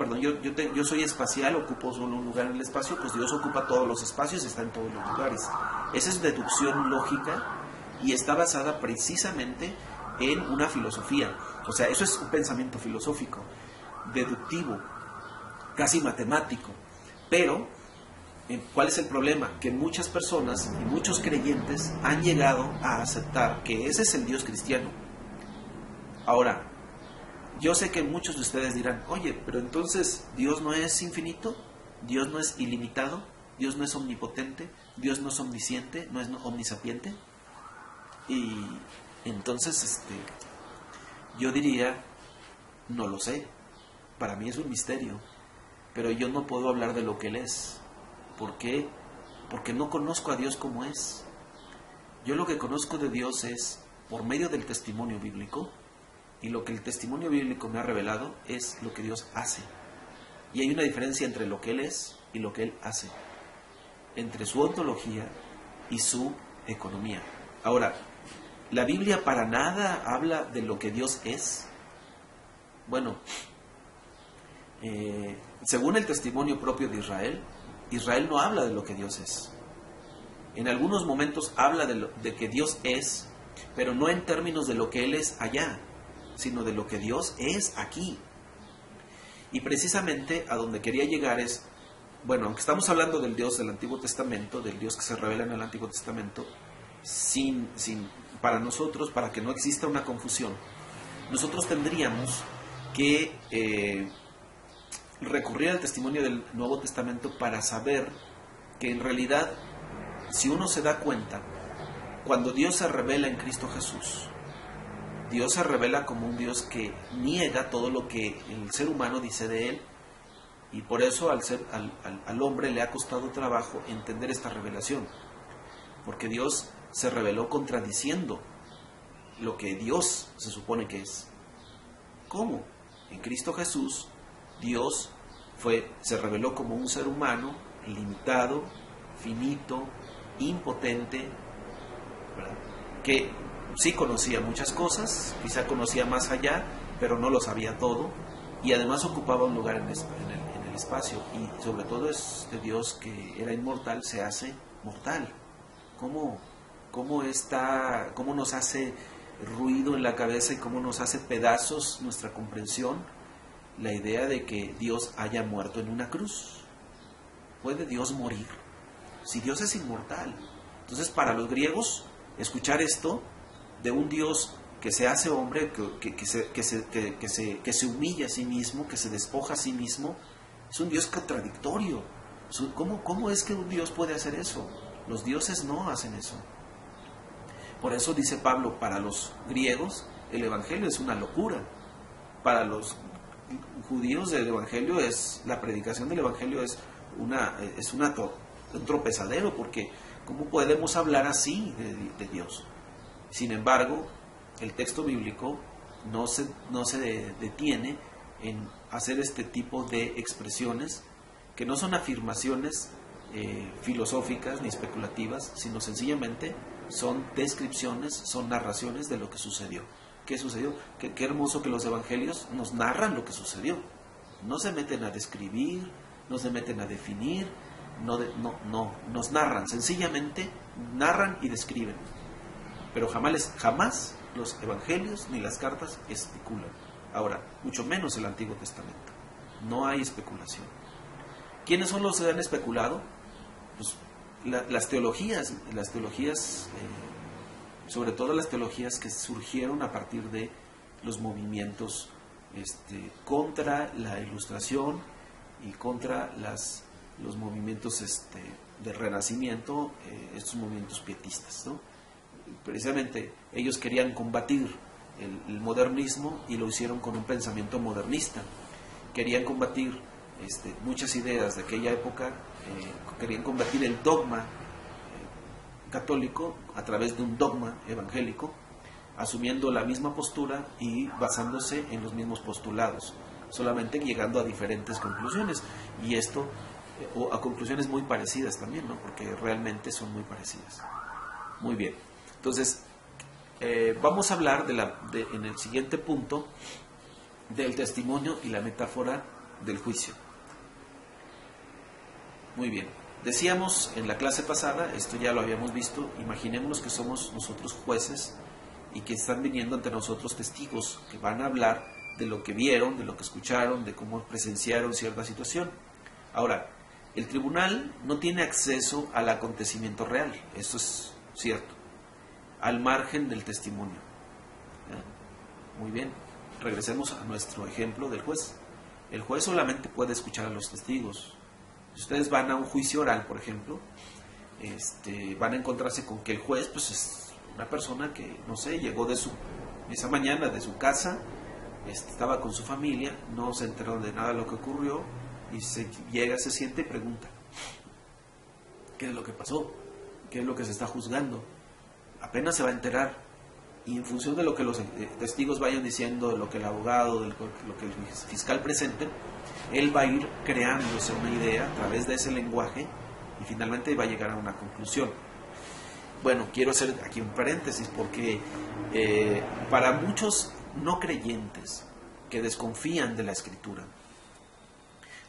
yo soy espacial, ocupo solo un lugar en el espacio, pues Dios ocupa todos los espacios y está en todos los lugares. Esa es deducción lógica y está basada precisamente en una filosofía. O sea, eso es un pensamiento filosófico, deductivo, casi matemático. Pero, ¿cuál es el problema? Que muchas personas y muchos creyentes han llegado a aceptar que ese es el Dios cristiano. Ahora, yo sé que muchos de ustedes dirán, oye, pero entonces ¿Dios no es infinito? ¿Dios no es ilimitado? ¿Dios no es omnipotente? ¿Dios no es omnisciente? ¿No es omnisapiente? Y entonces yo diría, no lo sé, para mí es un misterio, pero yo no puedo hablar de lo que Él es. ¿Por qué? Porque no conozco a Dios como es. Yo lo que conozco de Dios es por medio del testimonio bíblico, y lo que el testimonio bíblico me ha revelado es lo que Dios hace. Y hay una diferencia entre lo que Él es y lo que Él hace, entre su ontología y su economía. Ahora, ¿la Biblia para nada habla de lo que Dios es? Bueno, según el testimonio propio de Israel, Israel no habla de lo que Dios es. En algunos momentos habla de que Dios es, pero no en términos de lo que Él es allá, sino de lo que Dios es aquí. Y precisamente a donde quería llegar es, bueno, aunque estamos hablando del Dios del Antiguo Testamento, del Dios que se revela en el Antiguo Testamento, para nosotros, para que no exista una confusión, nosotros tendríamos que recurrir al testimonio del Nuevo Testamento para saber que en realidad, si uno se da cuenta cuando Dios se revela en Cristo Jesús, Dios se revela como un Dios que niega todo lo que el ser humano dice de Él, y por eso al hombre le ha costado trabajo entender esta revelación, porque Dios se reveló contradiciendo lo que Dios se supone que es. ¿Cómo? En Cristo Jesús, Dios se reveló como un ser humano limitado, finito, impotente, ¿verdad? Que sí conocía muchas cosas, quizá conocía más allá, pero no lo sabía todo, y además ocupaba un lugar en el espacio, y sobre todo este Dios que era inmortal se hace mortal. ¿Cómo nos hace ruido en la cabeza y cómo nos hace pedazos nuestra comprensión la idea de que Dios haya muerto en una cruz? ¿Puede Dios morir? Si Dios es inmortal. Entonces, para los griegos, escuchar esto de un Dios que se hace hombre, que se humilla a sí mismo, que se despoja a sí mismo, es un Dios contradictorio. ¿Cómo es que un Dios puede hacer eso? Los dioses no hacen eso. Por eso dice Pablo, para los griegos el Evangelio es una locura. Para los judíos la predicación del Evangelio es un tropezadero, porque ¿cómo podemos hablar así de Dios? Sin embargo, el texto bíblico no se detiene en hacer este tipo de expresiones que no son afirmaciones filosóficas ni especulativas, sino sencillamente son descripciones, son narraciones de lo que sucedió. ¿Qué sucedió? Qué hermoso que los evangelios nos narran lo que sucedió. No se meten a describir, no se meten a definir, nos narran, sencillamente narran y describen. Pero jamás los evangelios ni las cartas especulan. Ahora, mucho menos el Antiguo Testamento. No hay especulación. ¿Quiénes son los que han especulado? Pues las teologías, sobre todo las teologías que surgieron a partir de los movimientos contra la Ilustración y contra los movimientos del Renacimiento, estos movimientos pietistas, ¿no? Precisamente ellos querían combatir el modernismo y lo hicieron con un pensamiento modernista. Querían combatir muchas ideas de aquella época, querían combatir el dogma católico a través de un dogma evangélico, asumiendo la misma postura y basándose en los mismos postulados, solamente llegando a diferentes conclusiones, y esto o a conclusiones muy parecidas también, ¿no? Porque realmente son muy parecidas. Muy bien, entonces vamos a hablar en el siguiente punto del testimonio y la metáfora del juicio. Muy bien, decíamos en la clase pasada, esto ya lo habíamos visto, imaginémonos que somos nosotros jueces y que están viniendo ante nosotros testigos que van a hablar de lo que vieron, de lo que escucharon, de cómo presenciaron cierta situación. Ahora, el tribunal no tiene acceso al acontecimiento real, eso es cierto, al margen del testimonio. Muy bien, regresemos a nuestro ejemplo del juez. El juez solamente puede escuchar a los testigos. Si ustedes van a un juicio oral, por ejemplo, van a encontrarse con que el juez pues es una persona que, no sé, llegó esa mañana de su casa, estaba con su familia, no se enteró de nada de lo que ocurrió, y se siente y pregunta: ¿qué es lo que pasó? ¿Qué es lo que se está juzgando? Apenas se va a enterar, y en función de lo que los testigos vayan diciendo, de lo que el abogado, de lo que el fiscal presente, él va a ir creándose una idea a través de ese lenguaje y finalmente va a llegar a una conclusión. Bueno, quiero hacer aquí un paréntesis porque para muchos no creyentes que desconfían de la Escritura,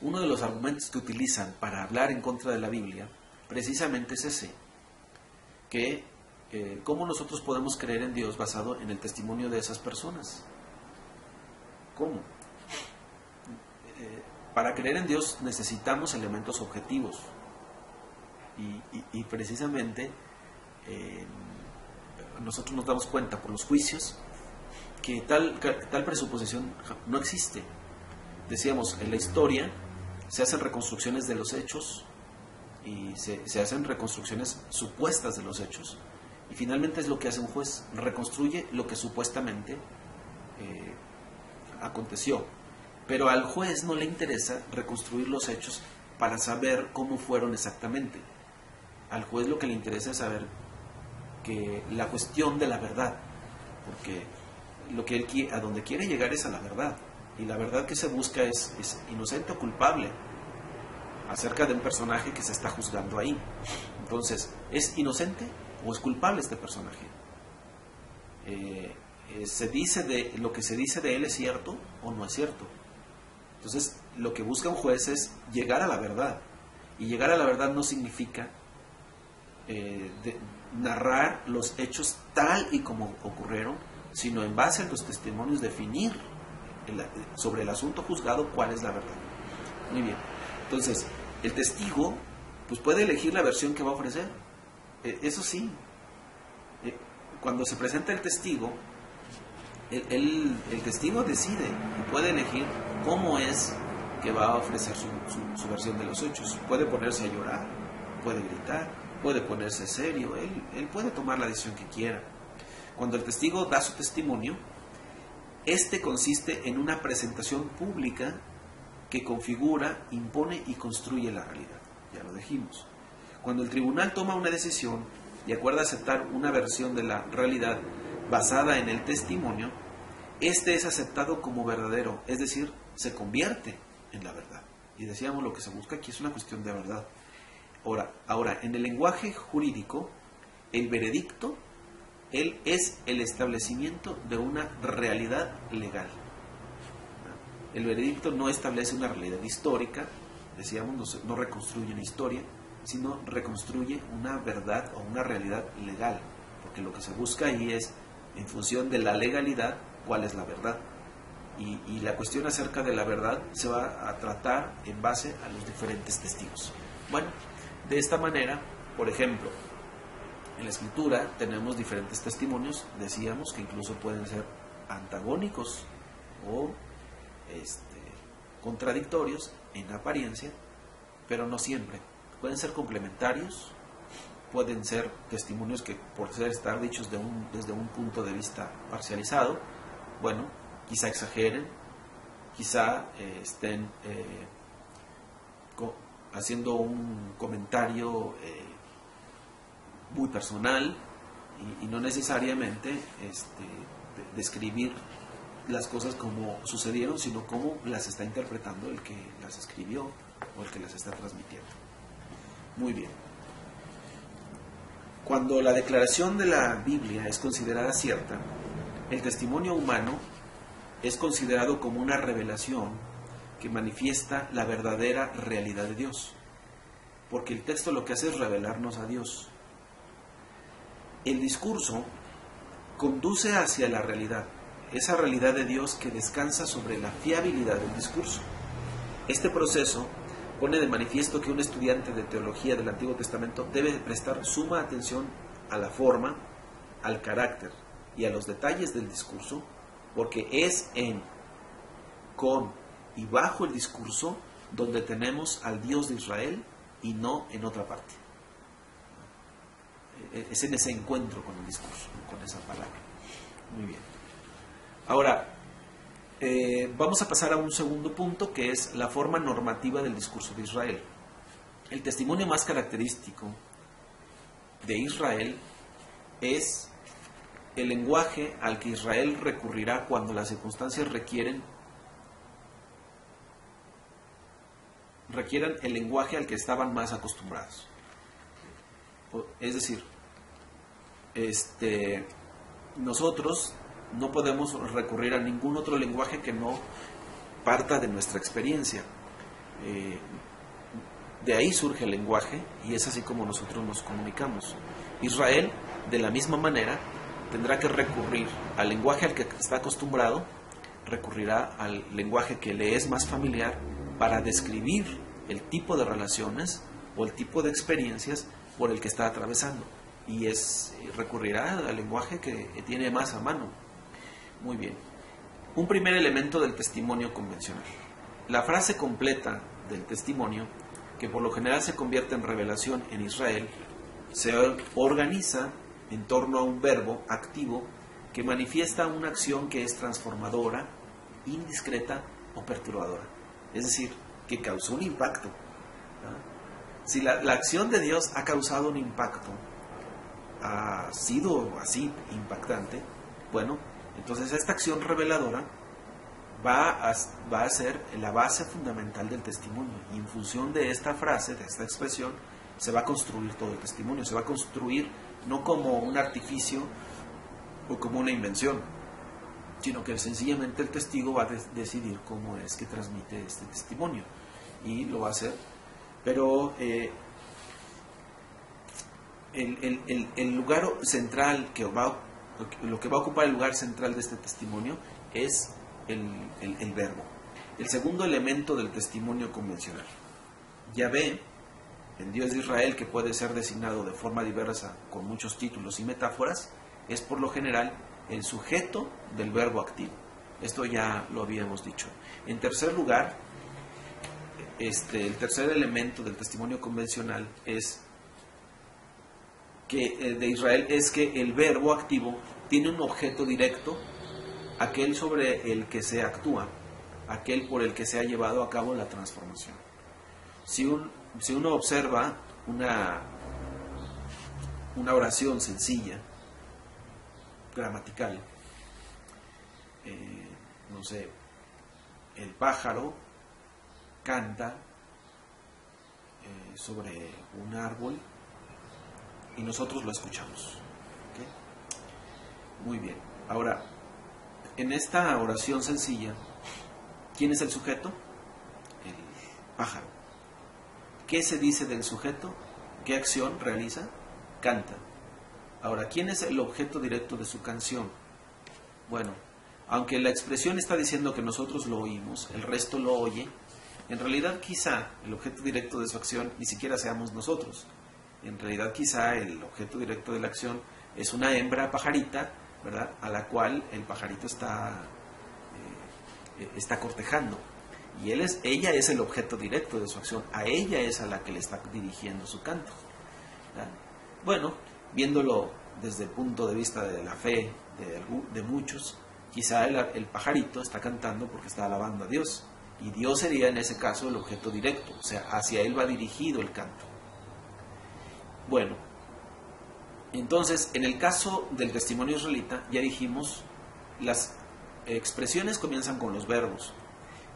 uno de los argumentos que utilizan para hablar en contra de la Biblia precisamente es ese, que ¿cómo nosotros podemos creer en Dios basado en el testimonio de esas personas? ¿Cómo? Para creer en Dios necesitamos elementos objetivos y precisamente nosotros nos damos cuenta por los juicios que tal presuposición no existe. Decíamos, en la historia se hacen reconstrucciones de los hechos y se hacen reconstrucciones supuestas de los hechos, Y finalmente es lo que hace un juez, reconstruye lo que supuestamente aconteció. Pero al juez no le interesa reconstruir los hechos para saber cómo fueron exactamente. Al juez lo que le interesa es saber que la cuestión de la verdad, porque lo que él a donde quiere llegar es a la verdad, y la verdad que se busca es inocente o culpable acerca de un personaje que se está juzgando ahí. Entonces, ¿es inocente o es culpable este personaje? Lo que se dice de él es cierto o no es cierto. Entonces, lo que busca un juez es llegar a la verdad, y llegar a la verdad no significa narrar los hechos tal y como ocurrieron, sino en base a los testimonios definir sobre el asunto juzgado cuál es la verdad. Muy bien. Entonces, el testigo pues puede elegir la versión que va a ofrecer. Eso sí, cuando se presenta el testigo, el testigo decide y puede elegir cómo es que va a ofrecer su versión de los hechos. Puede ponerse a llorar, puede gritar, puede ponerse serio, él puede tomar la decisión que quiera. Cuando el testigo da su testimonio, este consiste en una presentación pública que configura, impone y construye la realidad. Ya lo dijimos. Cuando el tribunal toma una decisión y acuerda aceptar una versión de la realidad basada en el testimonio, este es aceptado como verdadero, es decir, se convierte en la verdad. Y decíamos, lo que se busca aquí es una cuestión de verdad. Ahora, en el lenguaje jurídico, el veredicto es el establecimiento de una realidad legal. El veredicto no establece una realidad histórica, decíamos, no reconstruye una historia, sino reconstruye una verdad o una realidad legal, porque lo que se busca ahí es, en función de la legalidad, cuál es la verdad. Y la cuestión acerca de la verdad se va a tratar en base a los diferentes testigos. Bueno, de esta manera, por ejemplo, en la escritura tenemos diferentes testimonios, decíamos que incluso pueden ser antagónicos o contradictorios en apariencia, pero no siempre. Pueden ser complementarios, pueden ser testimonios que por estar dichos desde un punto de vista parcializado, bueno, quizá exageren, quizá estén haciendo un comentario muy personal y no necesariamente describir las cosas como sucedieron, sino cómo las está interpretando el que las escribió o el que las está transmitiendo. Muy bien. Cuando la declaración de la Biblia es considerada cierta, el testimonio humano es considerado como una revelación que manifiesta la verdadera realidad de Dios, porque el texto lo que hace es revelarnos a Dios. El discurso conduce hacia la realidad, esa realidad de Dios que descansa sobre la fiabilidad del discurso. Este proceso pone de manifiesto que un estudiante de teología del Antiguo Testamento debe prestar suma atención a la forma, al carácter y a los detalles del discurso, porque es con y bajo el discurso donde tenemos al Dios de Israel y no en otra parte. Es en ese encuentro con el discurso, con esa palabra. Muy bien. Ahora, vamos a pasar a un segundo punto, que es la forma normativa del discurso de Israel. El testimonio más característico de Israel es el lenguaje al que Israel recurrirá cuando las circunstancias requieran el lenguaje al que estaban más acostumbrados. Es decir, nosotros no podemos recurrir a ningún otro lenguaje que no parta de nuestra experiencia. De ahí surge el lenguaje y es así como nosotros nos comunicamos. Israel, de la misma manera, tendrá que recurrir al lenguaje al que está acostumbrado, recurrirá al lenguaje que le es más familiar para describir el tipo de relaciones o el tipo de experiencias por el que está atravesando, y recurrirá al lenguaje que tiene más a mano. Muy bien. Un primer elemento del testimonio convencional. La frase completa del testimonio, que por lo general se convierte en revelación en Israel, se organiza en torno a un verbo activo que manifiesta una acción que es transformadora, indiscreta o perturbadora. Es decir, que causó un impacto. Si la acción de Dios ha causado un impacto, ha sido así impactante, bueno, entonces esta acción reveladora va a ser la base fundamental del testimonio. Y en función de esta frase, de esta expresión, se va a construir todo el testimonio. Se va a construir no como un artificio o como una invención, sino que sencillamente el testigo va a decidir cómo es que transmite este testimonio. Y lo va a hacer. Pero el lugar central, lo que va a ocupar el lugar central de este testimonio es el verbo. El segundo elemento del testimonio convencional. Yahvé, el Dios de Israel, que puede ser designado de forma diversa con muchos títulos y metáforas, es por lo general el sujeto del verbo activo. Esto ya lo habíamos dicho. En tercer lugar, el tercer elemento del testimonio convencional es que de Israel es que el verbo activo tiene un objeto directo, aquel sobre el que se actúa, aquel por el que se ha llevado a cabo la transformación. Si uno observa una oración sencilla, gramatical, no sé, el pájaro canta sobre un árbol y nosotros lo escuchamos. ¿Okay? Muy bien. Ahora, en esta oración sencilla, ¿quién es el sujeto? El pájaro. ¿Qué se dice del sujeto? ¿Qué acción realiza? Canta. Ahora, ¿quién es el objeto directo de su canción? Bueno, aunque la expresión está diciendo que nosotros lo oímos, el resto lo oye, en realidad quizá el objeto directo de su acción ni siquiera seamos nosotros. En realidad quizá el objeto directo de la acción es una hembra pajarita, ¿verdad?, a la cual el pajarito está cortejando. Y ella es el objeto directo de su acción. A ella es a la que le está dirigiendo su canto, ¿verdad? Bueno, viéndolo desde el punto de vista de la fe de muchos, quizá el pajarito está cantando porque está alabando a Dios. Y Dios sería en ese caso el objeto directo. O sea, hacia él va dirigido el canto. Bueno, entonces, en el caso del testimonio israelita, ya dijimos, las expresiones comienzan con los verbos.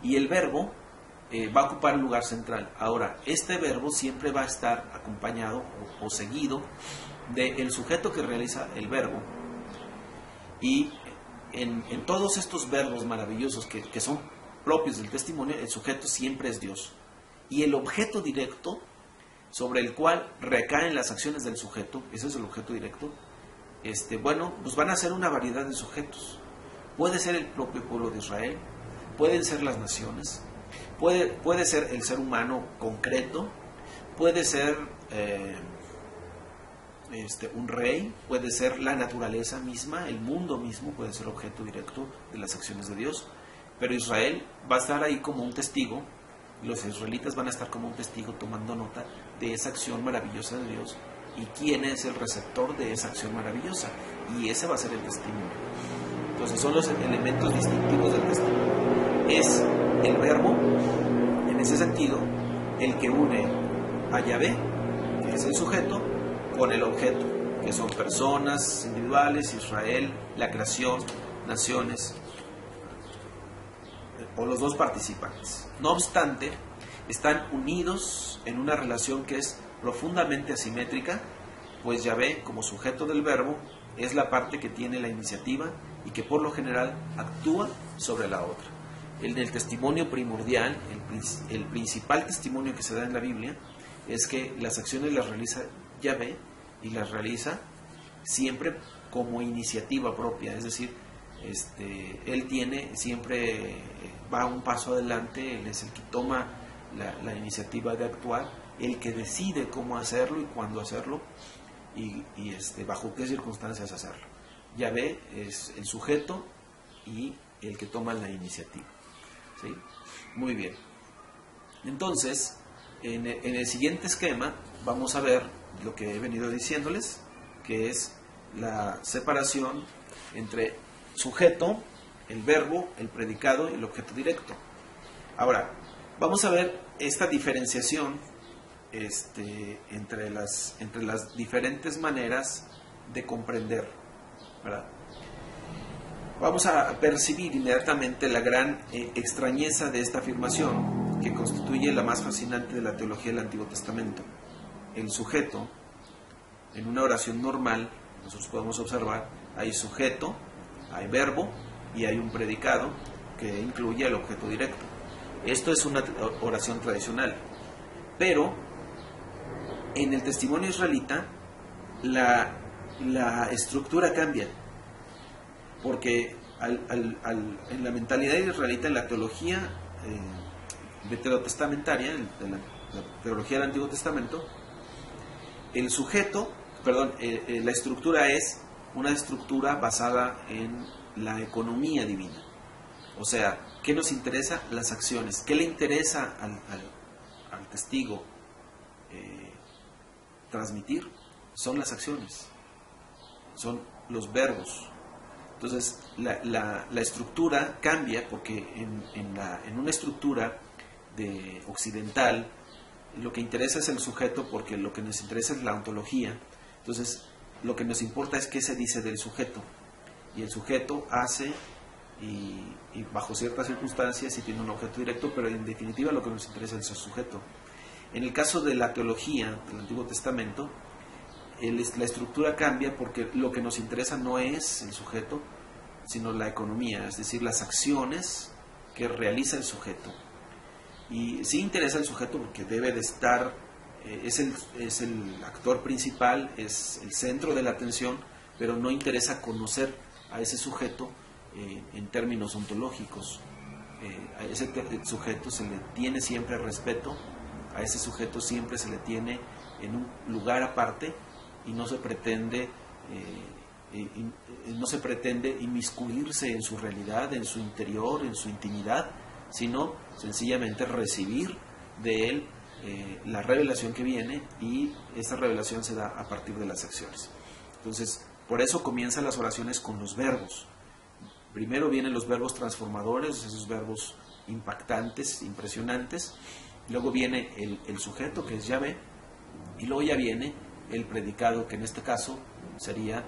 Y el verbo va a ocupar el lugar central. Ahora, este verbo siempre va a estar acompañado o seguido del sujeto que realiza el verbo. Y en todos estos verbos maravillosos que son propios del testimonio, el sujeto siempre es Dios. Y el objeto directo sobre el cual recaen las acciones del sujeto, ese es el objeto directo, bueno, pues van a ser una variedad de sujetos. Puede ser el propio pueblo de Israel, pueden ser las naciones, puede ser el ser humano concreto, puede ser un rey, puede ser la naturaleza misma, el mundo mismo puede ser objeto directo de las acciones de Dios, pero Israel va a estar ahí como un testigo. Los israelitas van a estar como un testigo tomando nota de esa acción maravillosa de Dios y quién es el receptor de esa acción maravillosa, y ese va a ser el testimonio. Entonces son los elementos distintivos del testimonio. Es el verbo, en ese sentido, el que une a Yahvé, que es el sujeto, con el objeto, que son personas individuales, Israel, la creación, naciones, o los dos participantes. No obstante, están unidos en una relación que es profundamente asimétrica, pues Yahvé, como sujeto del verbo, es la parte que tiene la iniciativa y que por lo general actúa sobre la otra. El testimonio primordial, el principal testimonio que se da en la Biblia, es que las acciones las realiza Yahvé y las realiza siempre como iniciativa propia, es decir, él siempre va un paso adelante, él es el que toma la iniciativa de actuar, el que decide cómo hacerlo y cuándo hacerlo y bajo qué circunstancias hacerlo. Yahvé es el sujeto y el que toma la iniciativa. ¿Sí? Muy bien. Entonces, en el siguiente esquema vamos a ver lo que he venido diciéndoles, que es la separación entre sujeto, el verbo, el predicado y el objeto directo. Ahora, vamos a ver esta diferenciación entre las diferentes maneras de comprender, ¿verdad? Vamos a percibir inmediatamente la gran extrañeza de esta afirmación, que constituye la más fascinante de la teología del Antiguo Testamento. El sujeto, en una oración normal, nosotros podemos observar, hay sujeto, hay verbo y hay un predicado que incluye el objeto directo. Esto es una oración tradicional, pero en el testimonio israelita la estructura cambia, porque en la mentalidad israelita, en la teología veterotestamentaria, en la teología del Antiguo Testamento, el sujeto, la estructura es una estructura basada en la economía divina. O sea, ¿qué nos interesa? Las acciones. ¿Qué le interesa al testigo transmitir? Son las acciones, son los verbos. Entonces, la estructura cambia porque en una estructura occidental, lo que interesa es el sujeto, porque lo que nos interesa es la ontología. Entonces, lo que nos importa es qué se dice del sujeto. Y el sujeto hace, y bajo ciertas circunstancias, y tiene un objeto directo, pero en definitiva lo que nos interesa es el sujeto. En el caso de la teología del Antiguo Testamento, la estructura cambia porque lo que nos interesa no es el sujeto, sino la economía, es decir, las acciones que realiza el sujeto. Y sí interesa el sujeto porque debe de estar, es el actor principal, es el centro de la atención, pero no interesa conocer a ese sujeto en términos ontológicos. A ese sujeto se le tiene siempre respeto, a ese sujeto siempre se le tiene en un lugar aparte, y no se pretende inmiscuirse en su realidad, en su interior, en su intimidad, sino sencillamente recibir de él la revelación que viene, y esa revelación se da a partir de las acciones. Entonces, por eso comienzan las oraciones con los verbos. Primero vienen los verbos transformadores, esos verbos impactantes, impresionantes. Luego viene el sujeto, que es Yahvé, y luego ya viene el predicado, que en este caso sería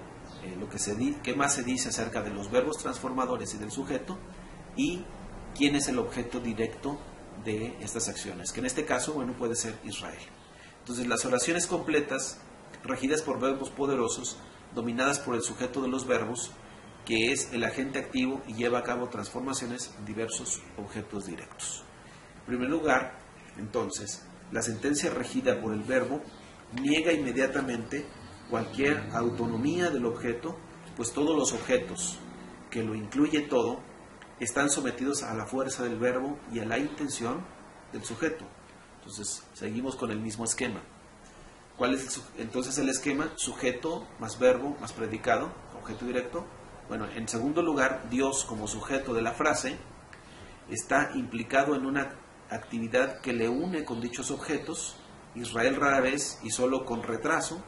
qué más se dice acerca de los verbos transformadores y del sujeto, y quién es el objeto directo de estas acciones, que en este caso, bueno, puede ser Israel. Entonces, las oraciones completas, regidas por verbos poderosos, dominadas por el sujeto de los verbos, que es el agente activo y lleva a cabo transformaciones en diversos objetos directos. En primer lugar, entonces, la sentencia regida por el verbo niega inmediatamente cualquier autonomía del objeto, pues todos los objetos, que lo incluye todo, están sometidos a la fuerza del verbo y a la intención del sujeto. Entonces, seguimos con el mismo esquema. ¿Cuál es entonces el esquema? Sujeto más verbo más predicado, objeto directo. Bueno, en segundo lugar, Dios como sujeto de la frase está implicado en una actividad que le une con dichos objetos. Israel rara vez y solo con retraso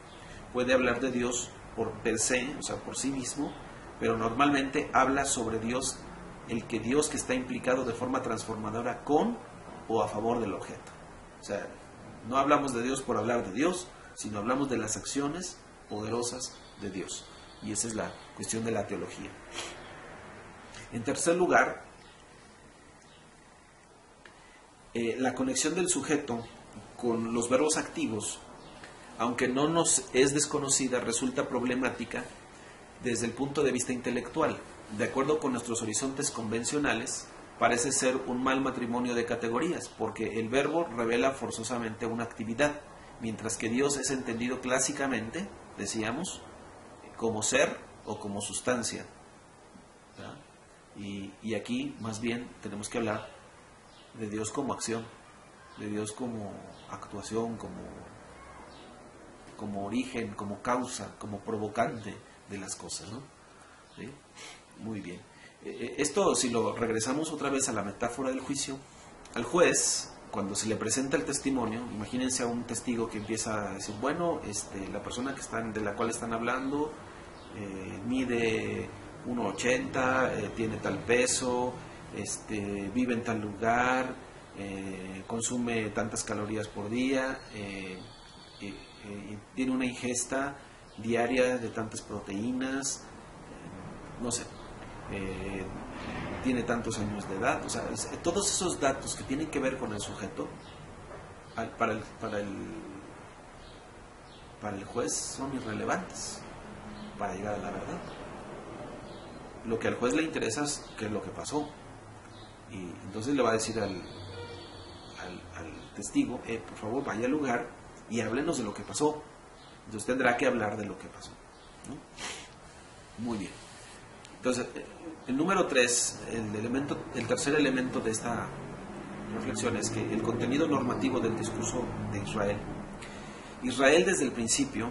puede hablar de Dios por per se, o sea, por sí mismo, pero normalmente habla sobre Dios, Dios que está implicado de forma transformadora con o a favor del objeto. O sea, no hablamos de Dios por hablar de Dios, sino hablamos de las acciones poderosas de Dios. Y esa es la cuestión de la teología. En tercer lugar, la conexión del sujeto con los verbos activos, aunque no nos es desconocida, resulta problemática desde el punto de vista intelectual. De acuerdo con nuestros horizontes convencionales, parece ser un mal matrimonio de categorías, porque el verbo revela forzosamente una actividad, mientras que Dios es entendido clásicamente, decíamos, como ser o como sustancia. Y aquí más bien tenemos que hablar de Dios como acción, de Dios como actuación, como origen, como causa, como provocante de las cosas, ¿no? ¿Sí? Muy bien. Esto, si lo regresamos otra vez a la metáfora del juicio, al juez, cuando se le presenta el testimonio, imagínense a un testigo que empieza a decir, bueno, la persona de la cual están hablando mide 1,80, tiene tal peso, vive en tal lugar, consume tantas calorías por día, tiene una ingesta diaria de tantas proteínas, no sé, tiene tantos años de edad. O sea, todos esos datos que tienen que ver con el sujeto, para el juez son irrelevantes para llegar a la verdad. Lo que al juez le interesa es qué es lo que pasó, y entonces le va a decir al testigo, por favor vaya al lugar y háblenos de lo que pasó. Entonces tendrá que hablar de lo que pasó, ¿no? Muy bien. Entonces, el número 3, el tercer elemento de esta reflexión es que el contenido normativo del discurso de Israel. Israel desde el principio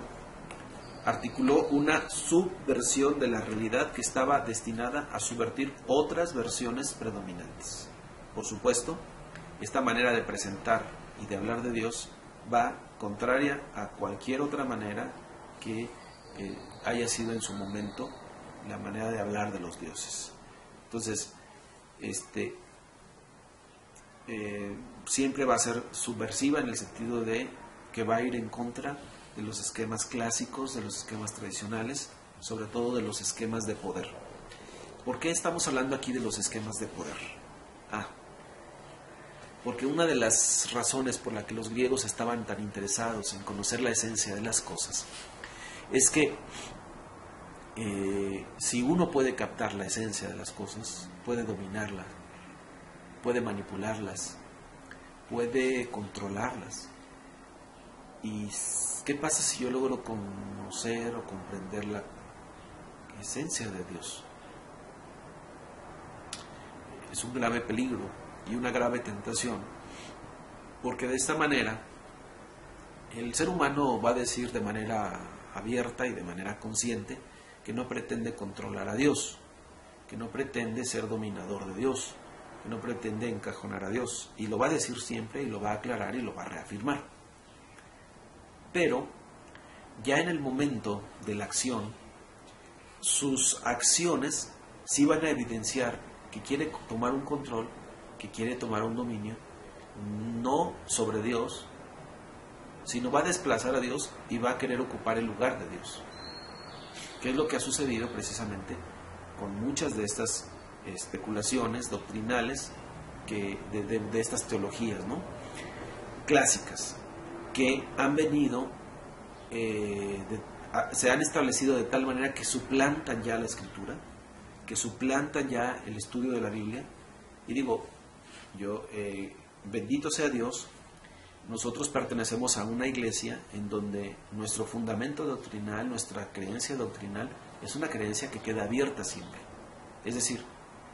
articuló una subversión de la realidad que estaba destinada a subvertir otras versiones predominantes. Por supuesto, esta manera de presentar y de hablar de Dios va contraria a cualquier otra manera que haya sido en su momento la manera de hablar de los dioses. Entonces, siempre va a ser subversiva en el sentido de que va a ir en contra de los esquemas clásicos, de los esquemas tradicionales, sobre todo de los esquemas de poder. ¿Por qué estamos hablando aquí de los esquemas de poder? Porque una de las razones por la que los griegos estaban tan interesados en conocer la esencia de las cosas es que si uno puede captar la esencia de las cosas, puede dominarlas, puede manipularlas, puede controlarlas. ¿Y qué pasa si yo logro conocer o comprender la esencia de Dios? Es un grave peligro y una grave tentación, porque de esta manera el ser humano va a decir de manera abierta y de manera consciente que no pretende controlar a Dios, que no pretende ser dominador de Dios, que no pretende encajonar a Dios, y lo va a decir siempre y lo va a aclarar y lo va a reafirmar. Pero ya en el momento de la acción, sus acciones sí van a evidenciar que quiere tomar un control, que quiere tomar un dominio, no sobre Dios, sino va a desplazar a Dios y va a querer ocupar el lugar de Dios. ¿Qué es lo que ha sucedido precisamente con muchas de estas especulaciones doctrinales de estas teologías, ¿no?, clásicas, que han venido, se han establecido de tal manera que suplantan ya la Escritura, que suplantan ya el estudio de la Biblia? Y digo, bendito sea Dios, nosotros pertenecemos a una iglesia en donde nuestro fundamento doctrinal, nuestra creencia doctrinal, es una creencia que queda abierta siempre. Es decir,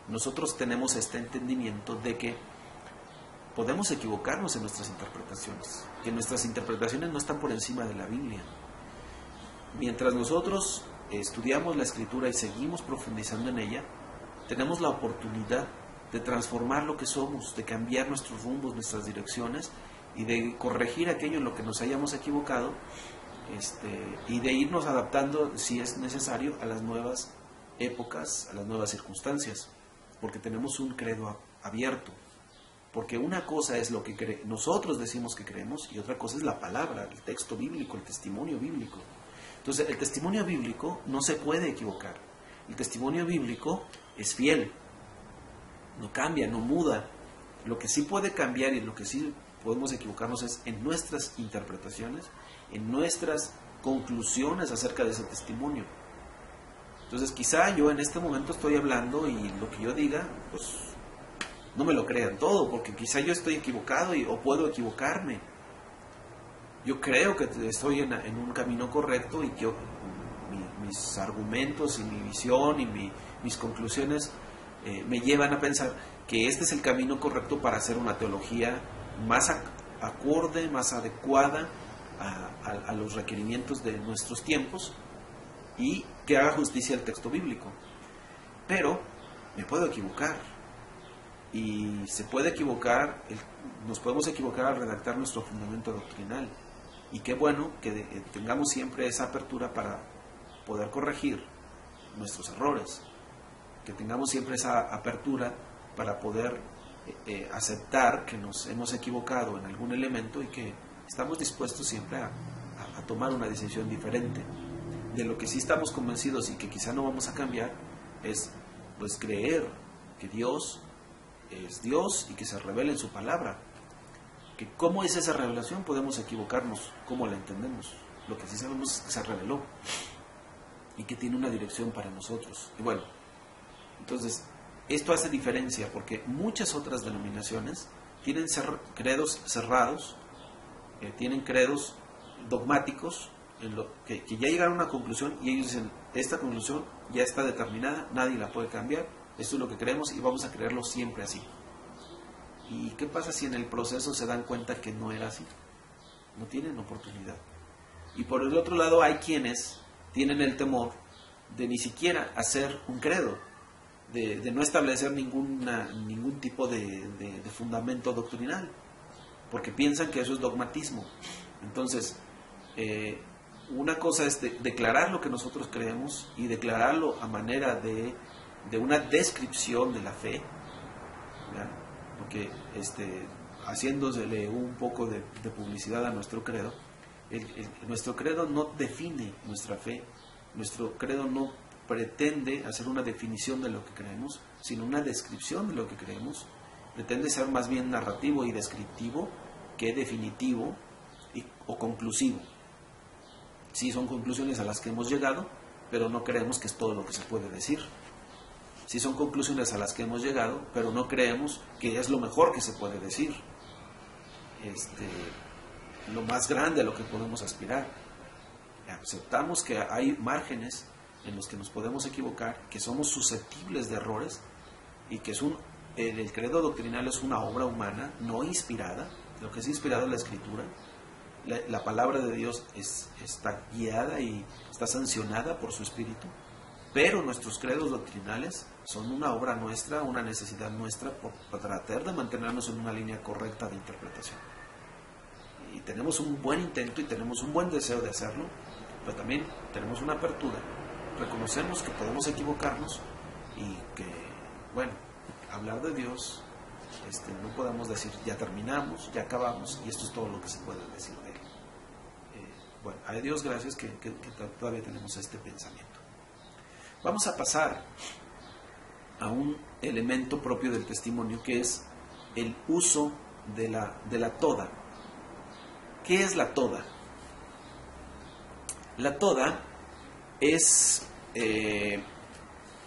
nosotros tenemos este entendimiento de que podemos equivocarnos en nuestras interpretaciones, que nuestras interpretaciones no están por encima de la Biblia. Mientras nosotros estudiamos la Escritura y seguimos profundizando en ella, tenemos la oportunidad de transformar lo que somos, de cambiar nuestros rumbos, nuestras direcciones, y de corregir aquello en lo que nos hayamos equivocado, y de irnos adaptando, si es necesario, a las nuevas épocas, a las nuevas circunstancias, porque tenemos un credo abierto. Porque una cosa es lo que nosotros decimos que creemos, y otra cosa es la palabra, el texto bíblico, el testimonio bíblico. Entonces, el testimonio bíblico no se puede equivocar. El testimonio bíblico es fiel, no cambia, no muda. Lo que sí puede cambiar y lo que sí podemos equivocarnos es en nuestras interpretaciones, en nuestras conclusiones acerca de ese testimonio. Entonces, quizá yo en este momento estoy hablando y lo que yo diga, pues no me lo crean todo, porque quizá yo estoy equivocado o puedo equivocarme. Yo creo que estoy en un camino correcto y que mis argumentos y mi visión y mis conclusiones me llevan a pensar que este es el camino correcto para hacer una teología más acorde, más adecuada a los requerimientos de nuestros tiempos y que haga justicia al texto bíblico. Pero me puedo equivocar, y se puede equivocar, nos podemos equivocar al redactar nuestro fundamento doctrinal, y qué bueno que tengamos siempre esa apertura para poder corregir nuestros errores, que tengamos siempre esa apertura para poder aceptar que nos hemos equivocado en algún elemento y que estamos dispuestos siempre a tomar una decisión diferente. De lo que sí estamos convencidos y que quizá no vamos a cambiar es pues creer que Dios es Dios y que se revela en su palabra. Que cómo es esa revelación podemos equivocarnos, cómo la entendemos. Lo que sí sabemos es que se reveló y que tiene una dirección para nosotros. Y bueno, entonces esto hace diferencia porque muchas otras denominaciones tienen credos cerrados, tienen credos dogmáticos, en lo que ya llegaron a una conclusión y ellos dicen, esta conclusión ya está determinada, nadie la puede cambiar, esto es lo que creemos y vamos a creerlo siempre así. ¿Y qué pasa si en el proceso se dan cuenta que no era así? No tienen oportunidad. Y por el otro lado hay quienes tienen el temor de ni siquiera hacer un credo, de no establecer ningún tipo de fundamento doctrinal, porque piensan que eso es dogmatismo. Entonces, una cosa es declarar lo que nosotros creemos y declararlo a manera de una descripción de la fe, ¿verdad? Porque haciéndosele un poco de publicidad a nuestro credo, nuestro credo no define nuestra fe, nuestro credo no pretende hacer una definición de lo que creemos, sino una descripción de lo que creemos, pretende ser más bien narrativo y descriptivo que definitivo o conclusivo. Sí, son conclusiones a las que hemos llegado, pero no creemos que es todo lo que se puede decir. Sí, son conclusiones a las que hemos llegado, pero no creemos que es lo mejor que se puede decir. Lo más grande a lo que podemos aspirar. Aceptamos que hay márgenes en los que nos podemos equivocar, que somos susceptibles de errores y que el credo doctrinal es una obra humana no inspirada. Lo que es inspirado es la Escritura. La palabra de Dios está guiada y está sancionada por su Espíritu, pero nuestros credos doctrinales son una obra nuestra, una necesidad nuestra para tratar de mantenernos en una línea correcta de interpretación. Y tenemos un buen intento y tenemos un buen deseo de hacerlo, pero también tenemos una apertura. Reconocemos que podemos equivocarnos y que, bueno, hablar de Dios, no podemos decir ya terminamos, ya acabamos y esto es todo lo que se puede decir de Él. Bueno, a Dios gracias que todavía tenemos este pensamiento. Vamos a pasar a un elemento propio del testimonio que es el uso de la toda. ¿Qué es la toda? La toda es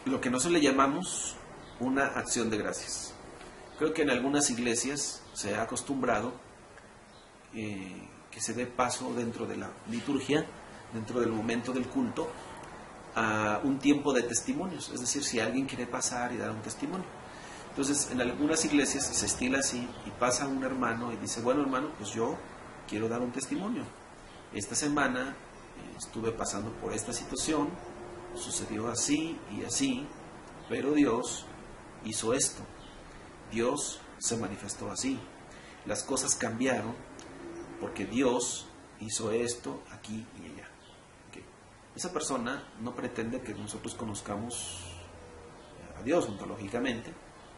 lo que nosotros le llamamos una acción de gracias. Creo que en algunas iglesias se ha acostumbrado que se dé paso dentro de la liturgia, dentro del momento del culto, a un tiempo de testimonios. Es decir, si alguien quiere pasar y dar un testimonio. Entonces, en algunas iglesias se estila así y pasa un hermano y dice, bueno hermano, pues yo quiero dar un testimonio. Esta semana estuve pasando por esta situación, sucedió así y así, pero Dios hizo esto. Dios se manifestó así. Las cosas cambiaron porque Dios hizo esto aquí y allá. Okay. Esa persona no pretende que nosotros conozcamos a Dios ontológicamente,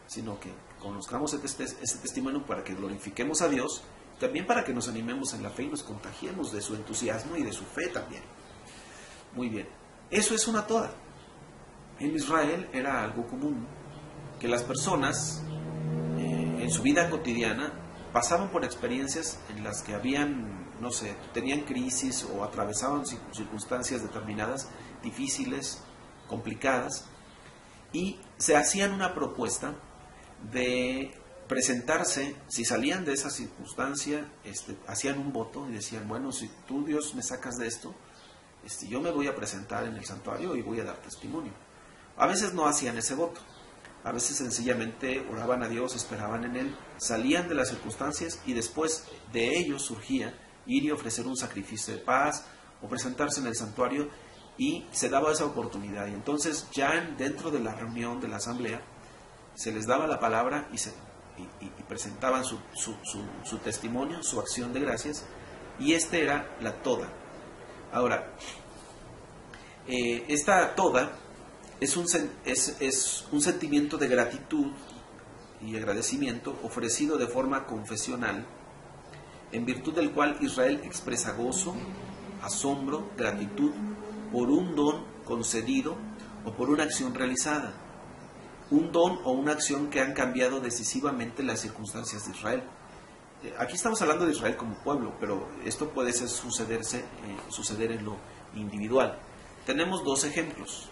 sino que conozcamos ese testimonio para que glorifiquemos a Dios, también para que nos animemos en la fe y nos contagiemos de su entusiasmo y de su fe también. Muy bien, eso es una toda. En Israel era algo común que las personas en su vida cotidiana pasaban por experiencias en las que tenían crisis o atravesaban circunstancias determinadas, difíciles, complicadas, y se hacían una propuesta de presentarse. Si salían de esa circunstancia, hacían un voto y decían, bueno, si tú, Dios, me sacas de esto, yo me voy a presentar en el santuario y voy a dar testimonio. A veces no hacían ese voto, a veces sencillamente oraban a Dios, esperaban en Él, salían de las circunstancias y después de ellos surgía ir y ofrecer un sacrificio de paz o presentarse en el santuario, y se daba esa oportunidad. Y entonces ya dentro de la reunión, de la asamblea, se les daba la palabra y presentaban su testimonio, su acción de gracias, y era la toda. Ahora, esta toda es un sentimiento de gratitud y agradecimiento ofrecido de forma confesional, en virtud del cual Israel expresa gozo, asombro, gratitud por un don concedido o por una acción realizada, un don o una acción que han cambiado decisivamente las circunstancias de Israel. Aquí estamos hablando de Israel como pueblo, pero esto puede suceder en lo individual. Tenemos dos ejemplos.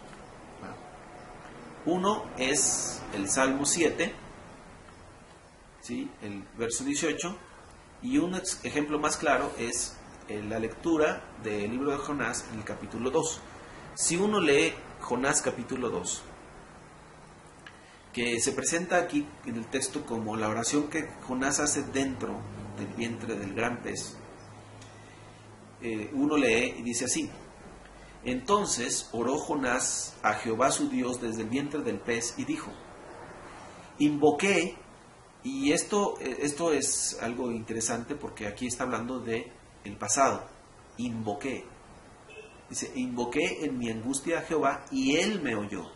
Uno es el Salmo 7, ¿sí?, el verso 18, y un ejemplo más claro es la lectura del libro de Jonás en el capítulo 2. Si uno lee Jonás capítulo 2, que se presenta aquí en el texto como la oración que Jonás hace dentro del vientre del gran pez, uno lee y dice así: entonces oró Jonás a Jehová su Dios desde el vientre del pez y dijo, invoqué, y esto es algo interesante porque aquí está hablando de el pasado, invoqué. Dice, invoqué en mi angustia a Jehová y él me oyó.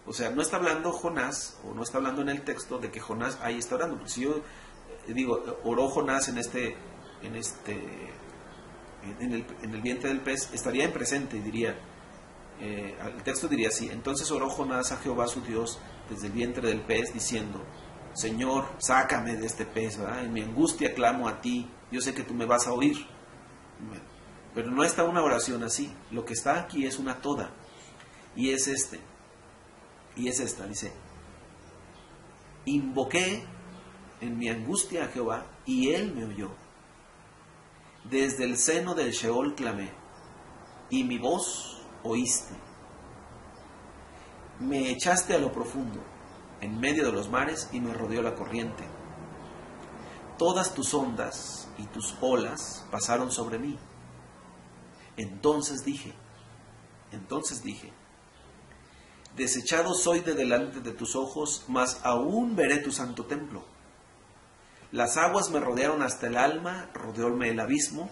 O sea, no está hablando Jonás, o no está hablando en el texto de que Jonás ahí está orando. Porque si yo digo, oró Jonás en el vientre del pez, estaría en presente y diría, el texto diría así: entonces oró Jonás a Jehová su Dios desde el vientre del pez diciendo, Señor, sácame de este pez, ¿verdad? En mi angustia clamo a ti, yo sé que tú me vas a oír. Bueno, pero no está una oración así. Lo que está aquí es una toda, y es esta, dice, invoqué en mi angustia a Jehová y él me oyó. Desde el seno del Sheol clamé, y mi voz oíste. Me echaste a lo profundo, en medio de los mares, y me rodeó la corriente. Todas tus ondas y tus olas pasaron sobre mí. Entonces dije, desechado soy de delante de tus ojos, mas aún veré tu santo templo. Las aguas me rodearon hasta el alma, rodeóme el abismo.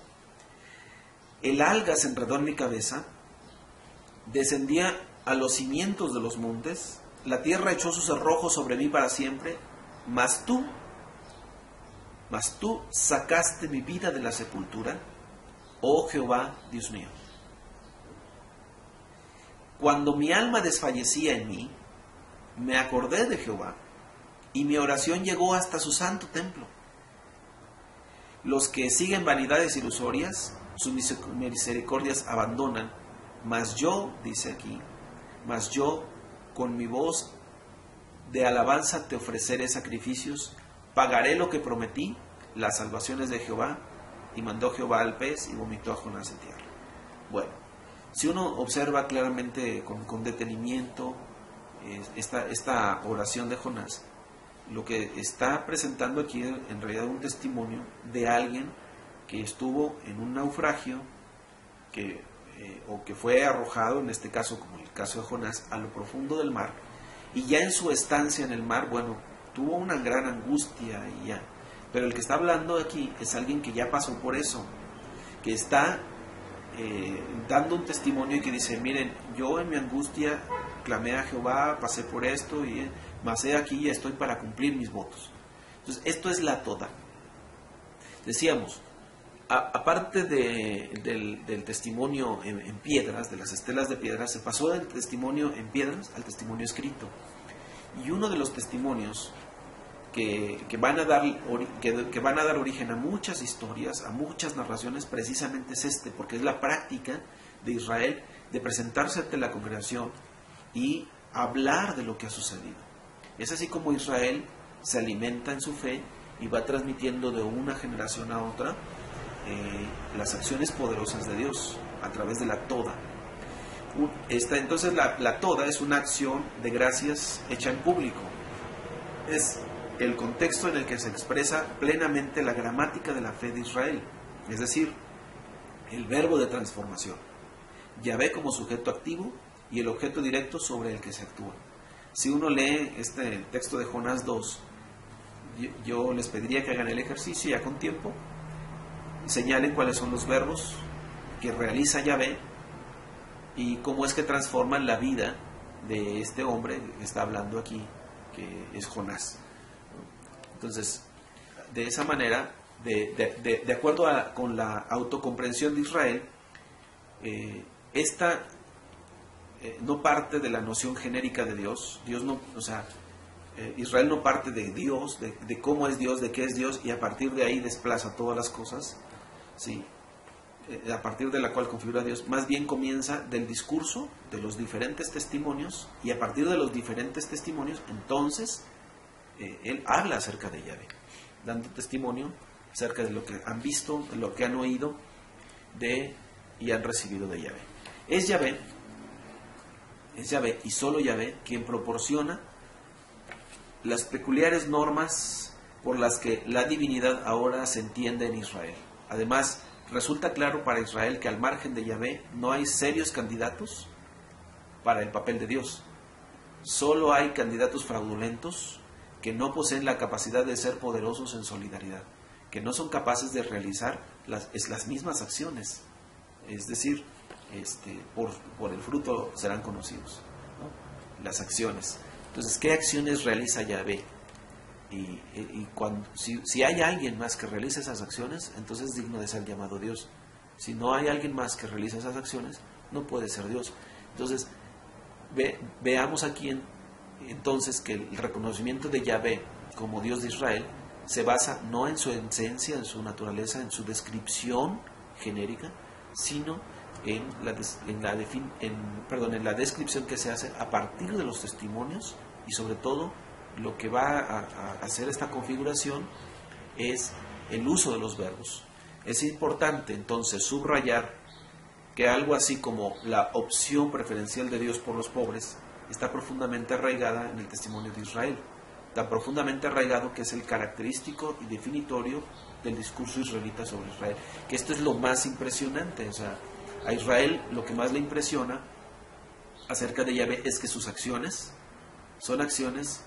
El alga se enredó en mi cabeza, descendía a los cimientos de los montes. La tierra echó sus cerrojos sobre mí para siempre, mas tú sacaste mi vida de la sepultura, oh Jehová, Dios mío. Cuando mi alma desfallecía en mí, me acordé de Jehová, y mi oración llegó hasta su santo templo. Los que siguen vanidades ilusorias, sus misericordias abandonan, mas yo, dice aquí, con mi voz de alabanza te ofreceré sacrificios, pagaré lo que prometí, las salvaciones de Jehová. Y mandó Jehová al pez y vomitó a Jonás en tierra. Bueno, si uno observa claramente con detenimiento esta oración de Jonás, lo que está presentando aquí en realidad un testimonio de alguien que estuvo en un naufragio o que fue arrojado, en este caso como el caso de Jonás, a lo profundo del mar, y ya en su estancia en el mar, bueno, tuvo una gran angustia y ya. Pero el que está hablando aquí es alguien que ya pasó por eso, que está dando un testimonio y que dice, miren, yo en mi angustia clamé a Jehová, pasé por esto, y mas he aquí ya estoy para cumplir mis votos. Entonces, esto es la toda. Decíamos, aparte del testimonio en piedras, de las estelas de piedras, se pasó del testimonio en piedras al testimonio escrito. Y uno de los testimonios que van a dar origen a muchas historias, a muchas narraciones, precisamente es porque es la práctica de Israel de presentarse ante la congregación y hablar de lo que ha sucedido. Es así como Israel se alimenta en su fe y va transmitiendo de una generación a otra las acciones poderosas de Dios a través de la toda. Entonces la toda es una acción de gracias hecha en público. Es el contexto en el que se expresa plenamente la gramática de la fe de Israel, es decir, el verbo de transformación, Yahvé como sujeto activo y el objeto directo sobre el que se actúa. Si uno lee este texto de Jonás 2, yo les pediría que hagan el ejercicio ya con tiempo, señalen cuáles son los verbos que realiza Yahvé y cómo es que transforman la vida de este hombre que está hablando aquí, que es Jonás. Entonces, de esa manera, de acuerdo con la autocomprensión de Israel, esta no parte de la noción genérica de Dios. Dios no, o sea, Israel no parte de Dios, de cómo es Dios, de qué es Dios, y a partir de ahí desplaza todas las cosas, ¿sí? A partir de la cual configura a Dios. Más bien comienza del discurso de los diferentes testimonios, y a partir de los diferentes testimonios, entonces, él habla acerca de Yahvé, dando testimonio acerca de lo que han visto, de lo que han oído y han recibido de Yahvé. Es Yahvé y solo Yahvé quien proporciona las peculiares normas por las que la divinidad ahora se entiende en Israel. Además, resulta claro para Israel que al margen de Yahvé no hay serios candidatos para el papel de Dios. Solo hay candidatos fraudulentos que no poseen la capacidad de ser poderosos en solidaridad, que no son capaces de realizar las mismas acciones. Es decir, por el fruto serán conocidos, ¿no? Las acciones. Entonces, ¿qué acciones realiza Yahvé? Si hay alguien más que realice esas acciones, entonces es digno de ser llamado Dios. Si no hay alguien más que realice esas acciones, no puede ser Dios. Entonces, veamos aquí entonces que el reconocimiento de Yahvé como Dios de Israel se basa no en su esencia, en su naturaleza, en su descripción genérica, sino en la descripción que se hace a partir de los testimonios, y sobre todo lo que va a hacer esta configuración es el uso de los verbos. Es importante entonces subrayar que algo así como la opción preferencial de Dios por los pobres está profundamente arraigada en el testimonio de Israel, tan profundamente arraigado que es el característico y definitorio del discurso israelita sobre Israel, que esto es lo más impresionante. O sea, a Israel lo que más le impresiona acerca de Yahvé es que sus acciones son acciones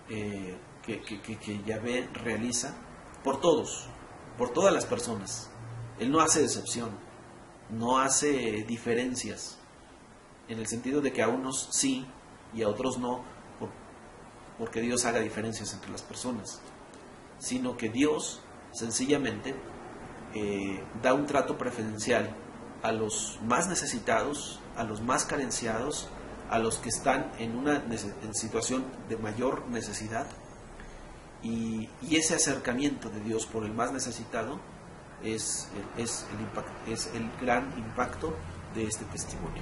que Yahvé realiza por todos, por todas las personas. Él no hace excepción, no hace diferencias, en el sentido de que a unos sí y a otros no, porque Dios haga diferencias entre las personas, sino que Dios sencillamente da un trato preferencial a los más necesitados, a los más carenciados, a los que están en situación de mayor necesidad, y ese acercamiento de Dios por el más necesitado es el gran impacto de este testimonio.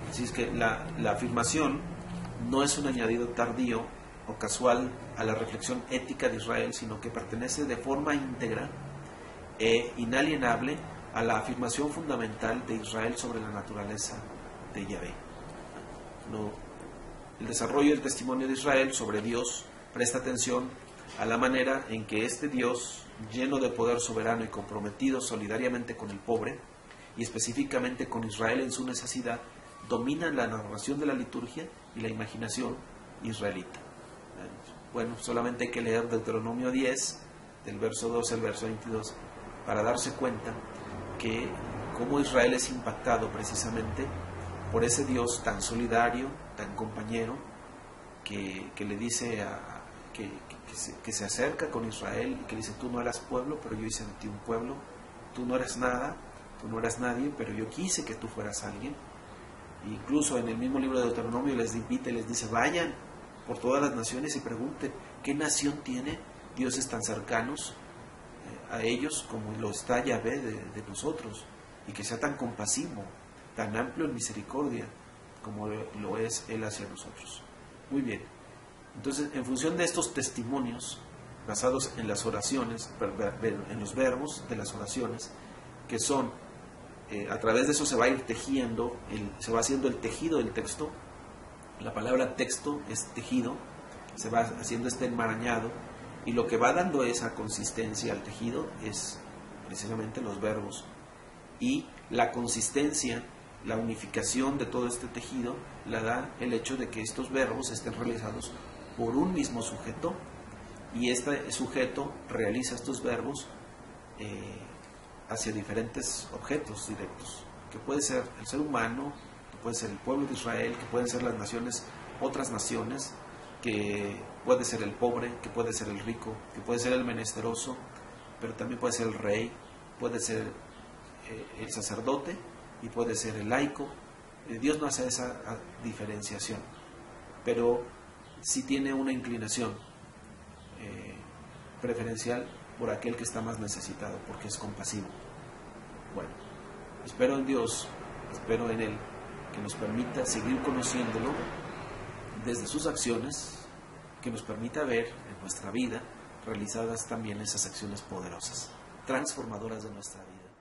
Así es que la afirmación no es un añadido tardío o casual a la reflexión ética de Israel, sino que pertenece de forma íntegra e inalienable a la afirmación fundamental de Israel sobre la naturaleza de Yahvé. El desarrollo del testimonio de Israel sobre Dios presta atención a la manera en que este Dios, lleno de poder soberano y comprometido solidariamente con el pobre, y específicamente con Israel en su necesidad, domina la narración de la liturgia y la imaginación israelita. Bueno, solamente hay que leer Deuteronomio 10, del verso 12 al verso 22, para darse cuenta que cómo Israel es impactado precisamente por ese Dios tan solidario, tan compañero, que le dice que se acerca con Israel y que dice: tú no eras pueblo, pero yo hice de ti un pueblo; tú no eras nada, tú no eras nadie, pero yo quise que tú fueras alguien. Incluso en el mismo libro de Deuteronomio les invita y les dice: vayan por todas las naciones y pregunten qué nación tiene dioses tan cercanos a ellos como lo está Yahvé de nosotros, y que sea tan compasivo, tan amplio en misericordia como lo es Él hacia nosotros. Muy bien, entonces, en función de estos testimonios basados en las oraciones, en los verbos de las oraciones, que son, a través de eso se va a ir tejiendo, se va haciendo el tejido del texto. La palabra texto es tejido, se va haciendo este enmarañado, y lo que va dando esa consistencia al tejido es precisamente los verbos. Y la consistencia, la unificación de todo este tejido, la da el hecho de que estos verbos estén realizados por un mismo sujeto, y este sujeto realiza estos verbos hacia diferentes objetos directos, que puede ser el ser humano, puede ser el pueblo de Israel, que pueden ser las naciones, otras naciones, que puede ser el pobre, que puede ser el rico, que puede ser el menesteroso, pero también puede ser el rey, puede ser el sacerdote y puede ser el laico. Dios no hace esa diferenciación, pero sí tiene una inclinación preferencial por aquel que está más necesitado, porque es compasivo. Bueno, espero en Dios, espero en Él, que nos permita seguir conociéndolo desde sus acciones, que nos permita ver en nuestra vida realizadas también esas acciones poderosas, transformadoras de nuestra vida.